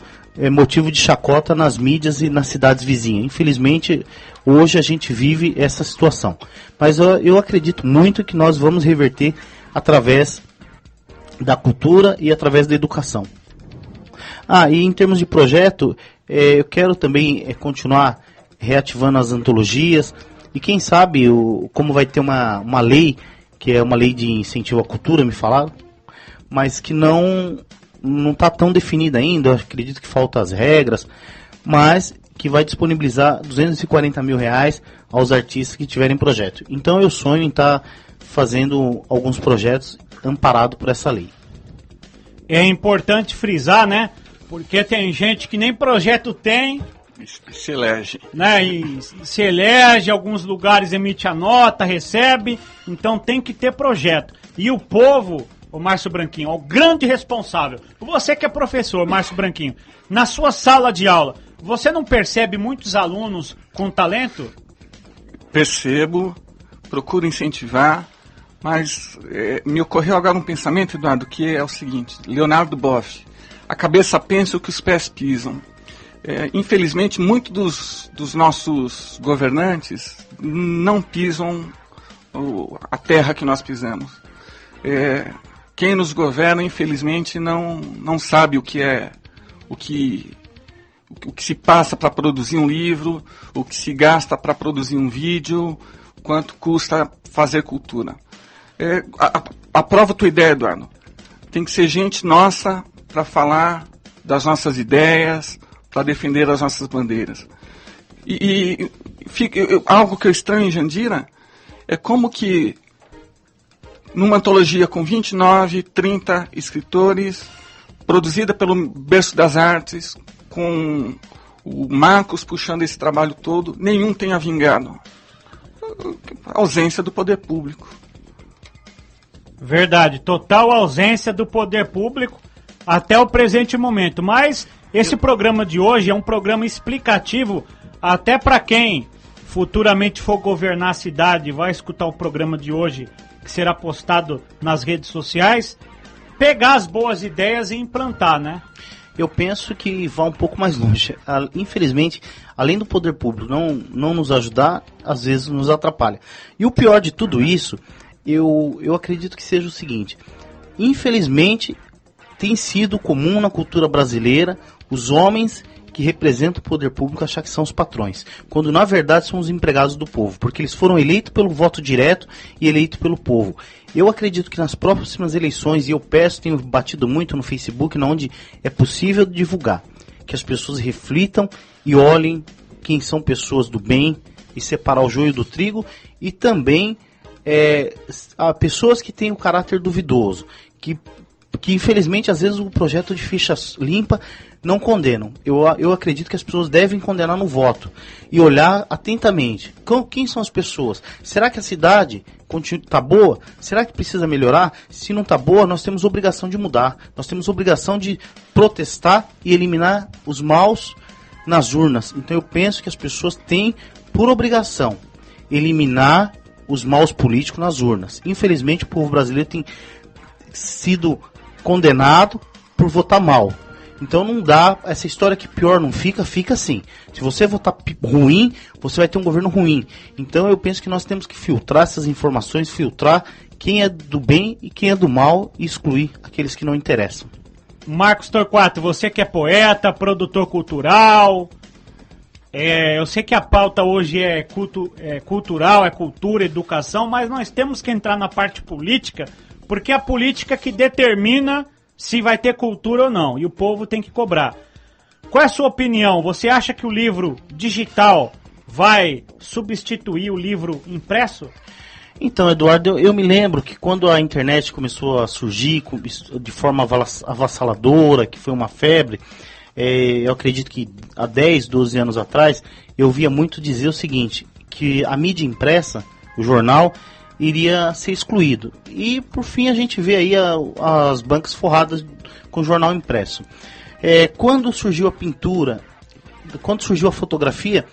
C: motivo de chacota nas mídias e nas cidades vizinhas. Infelizmente, hoje a gente vive essa situação. Mas eu acredito muito que nós vamos reverter através da cultura e através da educação. E em termos de projeto, eu quero também continuar reativando as antologias. E quem sabe, como vai ter uma lei, que é uma lei de incentivo à cultura, me falaram, mas que não está tão definida ainda, eu acredito que faltam as regras, mas que vai disponibilizar R$240 mil aos artistas que tiverem projeto. Então eu sonho em estar fazendo alguns projetos amparados por essa lei.
B: É importante frisar, né? Porque tem gente que nem projeto tem,
E: se elege,
B: né? E se elege, alguns lugares emite a nota, recebe, então tem que ter projeto. E o povo, o Márcio Branquinho, o grande responsável. Você que é professor, Márcio Branquinho, na sua sala de aula, você não percebe muitos alunos com talento?
E: Percebo, procuro incentivar, mas me ocorreu agora um pensamento, Eduardo, que é o seguinte: Leonardo Boff, a cabeça pensa o que os pés pisam. Infelizmente, muitos dos nossos governantes não pisam a terra que nós pisamos. Quem nos governa, infelizmente, não sabe o que se passa para produzir um livro, o que se gasta para produzir um vídeo, quanto custa fazer cultura. Aprova a tua ideia, Eduardo. Tem que ser gente nossa para falar das nossas ideias, para defender as nossas bandeiras. Algo que eu estranho em Jandira é como que numa antologia com 29, 30 escritores, produzida pelo Berço das Artes, com o Marcos puxando esse trabalho todo, nenhum tenha vingado. A ausência do poder público.
B: Verdade, total ausência do poder público até o presente momento. Mas esse programa de hoje é um programa explicativo até para quem futuramente for governar a cidade, vai escutar o programa de hoje, que será postado nas redes sociais, pegar as boas ideias e implantar, né?
C: Eu penso que vai um pouco mais longe. Infelizmente, além do poder público não nos ajudar, às vezes nos atrapalha. E o pior de tudo isso, eu acredito que seja o seguinte: infelizmente, tem sido comum na cultura brasileira os homens que representam o poder público achar que são os patrões, quando na verdade são os empregados do povo, porque eles foram eleitos pelo voto direto e eleitos pelo povo. Eu acredito que nas próximas eleições, e eu tenho batido muito no Facebook, onde é possível divulgar, que as pessoas reflitam e olhem quem são pessoas do bem e separar o joio do trigo, e também pessoas que têm o caráter duvidoso, que infelizmente às vezes o projeto de ficha limpa não condenam. Eu acredito que as pessoas devem condenar no voto e olhar atentamente. Quem são as pessoas? Será que a cidade está boa? Será que precisa melhorar? Se não está boa, nós temos obrigação de mudar. Nós temos obrigação de protestar e eliminar os maus nas urnas. Então eu penso que as pessoas têm por obrigação eliminar os maus políticos nas urnas. Infelizmente o povo brasileiro tem sido condenado por votar mal. Então não dá, essa história que pior não fica assim. Se você votar ruim, você vai ter um governo ruim. Então eu penso que nós temos que filtrar essas informações, filtrar quem é do bem e quem é do mal e excluir aqueles que não interessam.
B: Marcos Torquato, você que é poeta, produtor cultural, eu sei que a pauta hoje é cultural, é cultura, educação, mas nós temos que entrar na parte política, porque é a política que determina se vai ter cultura ou não, e o povo tem que cobrar. Qual é a sua opinião? Você acha que o livro digital vai substituir o livro impresso?
C: Então, Eduardo, eu me lembro que quando a internet começou a surgir de forma avassaladora, que foi uma febre, eu acredito que há 10, 12 anos atrás, eu via muito dizer o seguinte, que a mídia impressa, o jornal, iria ser excluído. E por fim a gente vê aí as bancas forradas com jornal impresso. Quando surgiu a pintura, quando surgiu a fotografia,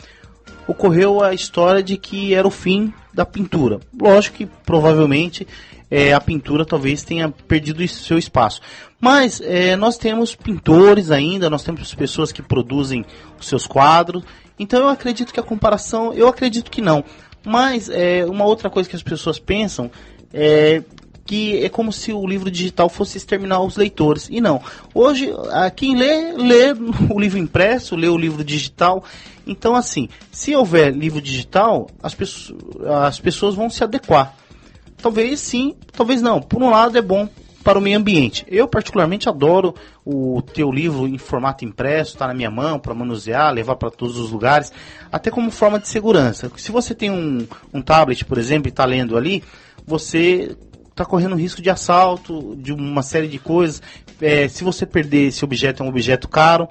C: ocorreu a história de que era o fim da pintura. Lógico que provavelmente a pintura talvez tenha perdido seu espaço. Mas nós temos pintores ainda, nós temos pessoas que produzem os seus quadros. Então eu acredito que a comparação, eu acredito que não. Mas uma outra coisa que as pessoas pensam que é como se o livro digital fosse exterminar os leitores. E não. Hoje, quem lê o livro impresso, lê o livro digital. Então, assim, se houver livro digital, as pessoas vão se adequar. Talvez sim, talvez não. Por um lado, é bom para o meio ambiente. Eu, particularmente, adoro o teu livro em formato impresso, tá na minha mão, para manusear, levar para todos os lugares, até como forma de segurança. Se você tem um tablet, por exemplo, e está lendo ali, você está correndo risco de assalto, de uma série de coisas. Se você perder esse objeto, é um objeto caro.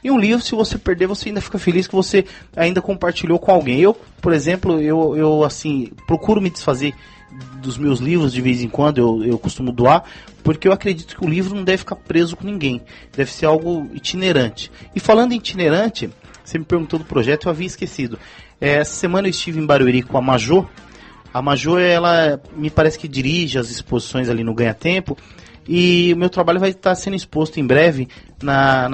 C: E um livro, se você perder, você ainda fica feliz que você ainda compartilhou com alguém. Eu, por exemplo, eu assim, procuro me desfazer dos meus livros de vez em quando, eu costumo doar, porque eu acredito que o livro não deve ficar preso com ninguém, deve ser algo itinerante. E falando em itinerante, você me perguntou do projeto, eu havia esquecido. Essa semana eu estive em Barueri com a Majô. A Majô, ela me parece que dirige as exposições ali no Ganha Tempo, e o meu trabalho vai estar sendo exposto em breve na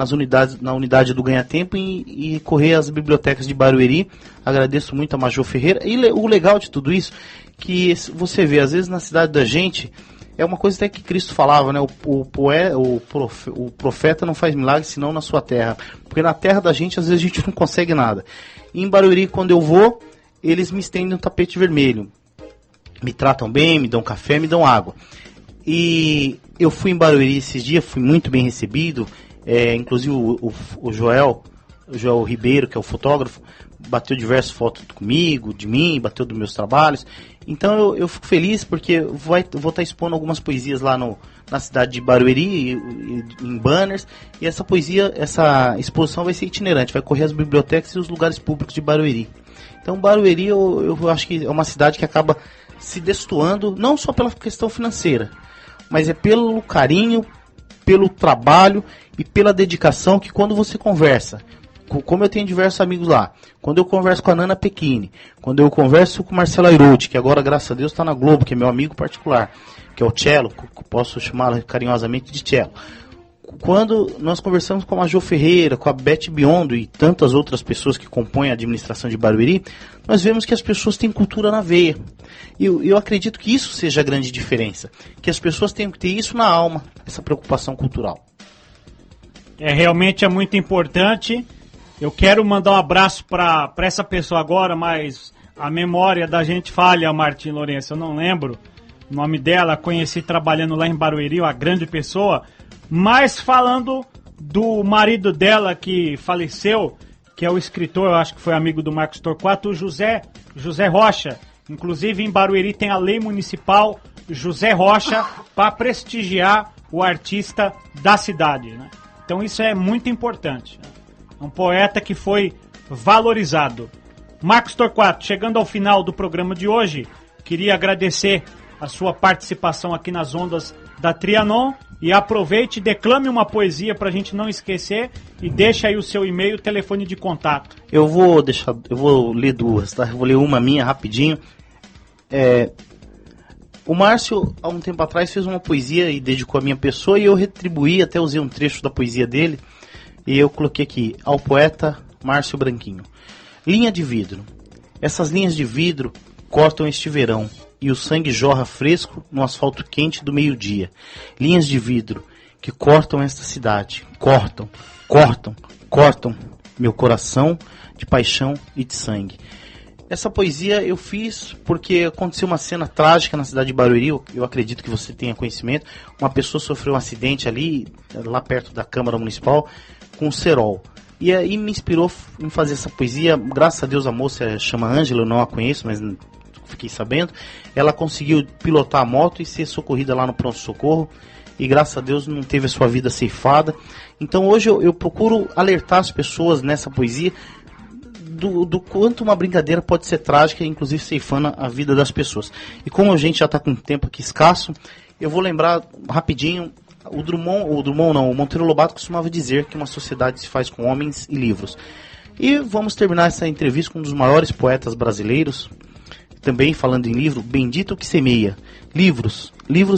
C: unidade do Ganha Tempo e correr às bibliotecas de Barueri. Agradeço muito a Majô Ferreira. E o legal de tudo isso, que você vê, às vezes na cidade da gente, é uma coisa até que Cristo falava, né? O profeta não faz milagre senão na sua terra. Porque na terra da gente, às vezes a gente não consegue nada. E em Barueri, quando eu vou, eles me estendem um tapete vermelho. Me tratam bem, me dão café, me dão água. E eu fui em Barueri esses dias, fui muito bem recebido. Inclusive o Joel Ribeiro, que é o fotógrafo, bateu diversas fotos comigo, de mim, bateu dos meus trabalhos. Então eu fico feliz porque vou estar expondo algumas poesias lá na cidade de Barueri, em banners. E essa exposição vai ser itinerante, vai correr as bibliotecas e os lugares públicos de Barueri. Então Barueri eu acho que é uma cidade que acaba se destoando, não só pela questão financeira, mas é pelo carinho, pelo trabalho e pela dedicação que quando você conversa, como eu tenho diversos amigos lá, quando eu converso com a Nana Pequini, quando eu converso com o Marcelo Airuti, que agora, graças a Deus, está na Globo, que é meu amigo particular, que é o Cello, que posso chamá-lo carinhosamente de Cello. Quando nós conversamos com a Majô Ferreira, com a Beth Biondo e tantas outras pessoas que compõem a administração de Barueri, nós vemos que as pessoas têm cultura na veia. E eu acredito que isso seja a grande diferença, que as pessoas têm que ter isso na alma, essa preocupação cultural.
B: Realmente é muito importante. Eu quero mandar um abraço para essa pessoa agora, mas a memória da gente falha, Martim Lourenço, eu não lembro o nome dela, conheci trabalhando lá em Barueri, uma grande pessoa. Mas falando do marido dela que faleceu, que é o escritor, eu acho que foi amigo do Marcos Torquato, o José Rocha. Inclusive em Barueri tem a lei municipal José Rocha para prestigiar o artista da cidade, né? Então isso é muito importante. É um poeta que foi valorizado. Marcos Torquato, chegando ao final do programa de hoje, queria agradecer a sua participação aqui nas ondas da Trianon. E aproveite e declame uma poesia para a gente não esquecer e deixa aí o seu e-mail, telefone de contato.
C: Eu vou ler duas, tá? Eu vou ler uma minha rapidinho. O Márcio, há um tempo atrás, fez uma poesia e dedicou a minha pessoa e eu retribuí, até usei um trecho da poesia dele e eu coloquei aqui, ao poeta Márcio Branquinho. Linha de vidro. Essas linhas de vidro cortam este verão. E o sangue jorra fresco no asfalto quente do meio-dia. Linhas de vidro que cortam esta cidade. Cortam meu coração de paixão e de sangue. Essa poesia eu fiz porque aconteceu uma cena trágica na cidade de Barueri. Eu acredito que você tenha conhecimento. Uma pessoa sofreu um acidente ali, lá perto da Câmara Municipal, com um cerol. E aí me inspirou em fazer essa poesia. Graças a Deus a moça chama Ângela, eu não a conheço, mas fiquei sabendo, ela conseguiu pilotar a moto e ser socorrida lá no pronto-socorro e graças a Deus não teve a sua vida ceifada. Então hoje eu procuro alertar as pessoas nessa poesia do quanto uma brincadeira pode ser trágica, inclusive ceifando a vida das pessoas. E como a gente já está com um tempo aqui escasso, eu vou lembrar rapidinho o Monteiro Lobato costumava dizer que uma sociedade se faz com homens e livros. E vamos terminar essa entrevista com um dos maiores poetas brasileiros, também falando em livro, Bendito que semeia. Livros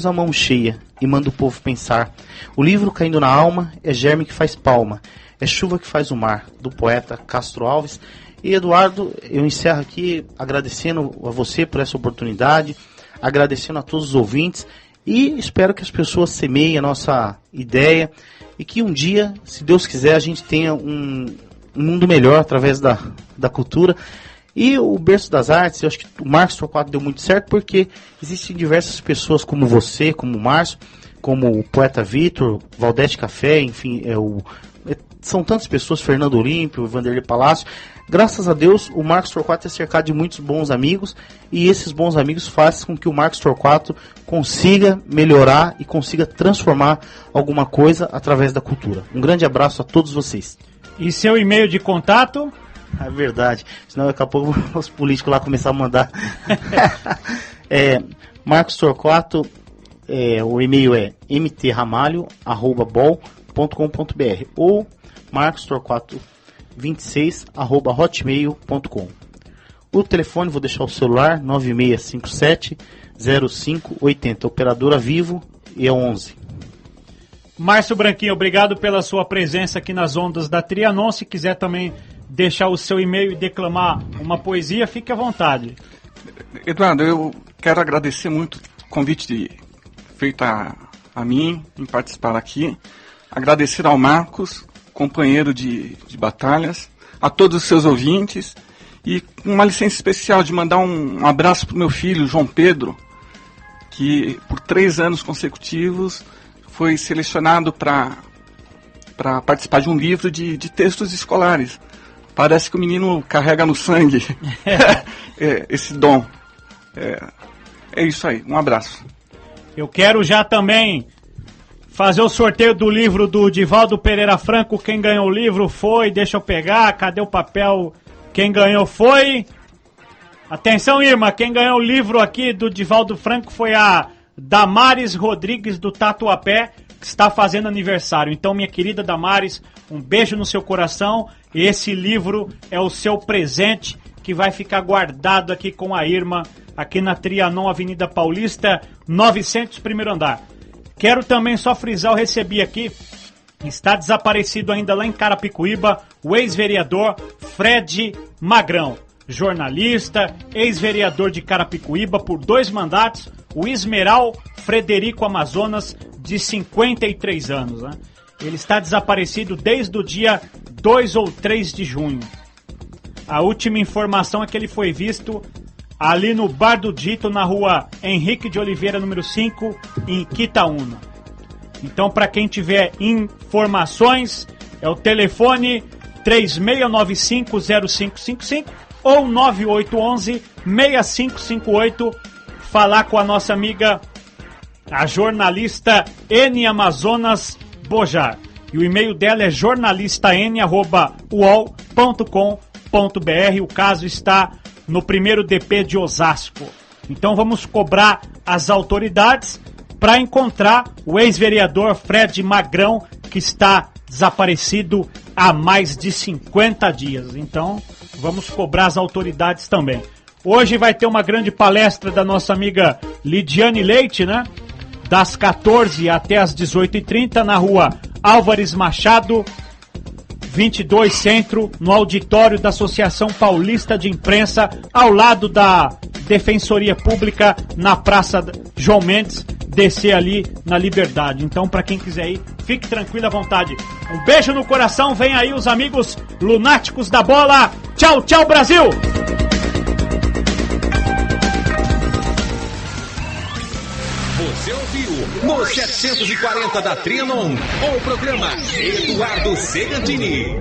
C: à mão cheia, e manda o povo pensar. O livro caindo na alma é germe que faz palma, é chuva que faz o mar, do poeta Castro Alves. E Eduardo, eu encerro aqui agradecendo a você por essa oportunidade, agradecendo a todos os ouvintes, e espero que as pessoas semeiem a nossa ideia, e que um dia, se Deus quiser, a gente tenha um mundo melhor através da cultura. E o Berço das Artes, eu acho que o Marcos Torquato deu muito certo, porque existem diversas pessoas como você, como o Márcio, como o poeta Vitor, Valdete Café, enfim, são tantas pessoas, Fernando Olímpio, Vanderlei Palácio. Graças a Deus, o Marcos Torquato é cercado de muitos bons amigos, e esses bons amigos fazem com que o Marcos Torquato consiga melhorar e consiga transformar alguma coisa através da cultura. Um grande abraço a todos vocês.
B: E seu e-mail de contato?
C: É verdade, senão daqui a pouco os políticos lá começar a mandar. Marcos Torquato, o e-mail é mtramalho@bol.com.br ou marcostorquato26@hotmail.com. O telefone, vou deixar o celular, 9657-0580, operadora Vivo, e é 11.
B: Márcio Branquinho, obrigado pela sua presença aqui nas ondas da Trianon. Se quiser também deixar o seu e-mail e declamar uma poesia, fique à vontade.
E: Eduardo, eu quero agradecer muito o convite feito a mim em participar aqui. Agradecer ao Marcos, companheiro de batalhas, a todos os seus ouvintes, e uma licença especial de mandar um abraço para o meu filho, João Pedro, que por 3 anos consecutivos foi selecionado para participar de um livro de textos escolares. Parece que o menino carrega no sangue esse dom. É isso aí, um abraço.
B: Eu quero já também fazer o sorteio do livro do Divaldo Pereira Franco. Quem ganhou o livro foi, deixa eu pegar, cadê o papel? Quem ganhou foi... Atenção, Irma, quem ganhou o livro aqui do Divaldo Franco foi a Damares Rodrigues do Tatuapé, que está fazendo aniversário. Então, minha querida Damares, um beijo no seu coração. Esse livro é o seu presente, que vai ficar guardado aqui com a Irma, aqui na Trianon, Avenida Paulista, 900, primeiro andar. Quero também só frisar, eu recebi aqui, está desaparecido ainda lá em Carapicuíba, o ex-vereador Fred Magrão, jornalista, ex-vereador de Carapicuíba por 2 mandatos, o Ismeral Frederico Amazonas, de 53 anos. Né? Ele está desaparecido desde o dia 2 ou 3 de junho. A última informação é que ele foi visto ali no Bar do Dito, na rua Henrique de Oliveira, número 5, em Quitaúna. Então, para quem tiver informações, é o telefone 3695-0555 ou 9811-6558. Falar com a nossa amiga, a jornalista N. Amazonas Bojar. E o e-mail dela é jornalistan@uol.com.br. O caso está no 1º DP de Osasco. Então vamos cobrar as autoridades para encontrar o ex-vereador Fred Magrão, que está desaparecido há mais de 50 dias. Então vamos cobrar as autoridades também. Hoje vai ter uma grande palestra da nossa amiga Lidiane Leite, né? Das 14 até as 18h30, na rua Álvares Machado, 22 Centro, no auditório da Associação Paulista de Imprensa, ao lado da Defensoria Pública, na Praça João Mendes, descer ali na Liberdade. Então, para quem quiser ir, fique tranquilo à vontade. Um beijo no coração, vem aí os amigos lunáticos da bola. Tchau, tchau, Brasil!
A: Você ouviu no 740 da Trianon o programa Eduardo Segantini.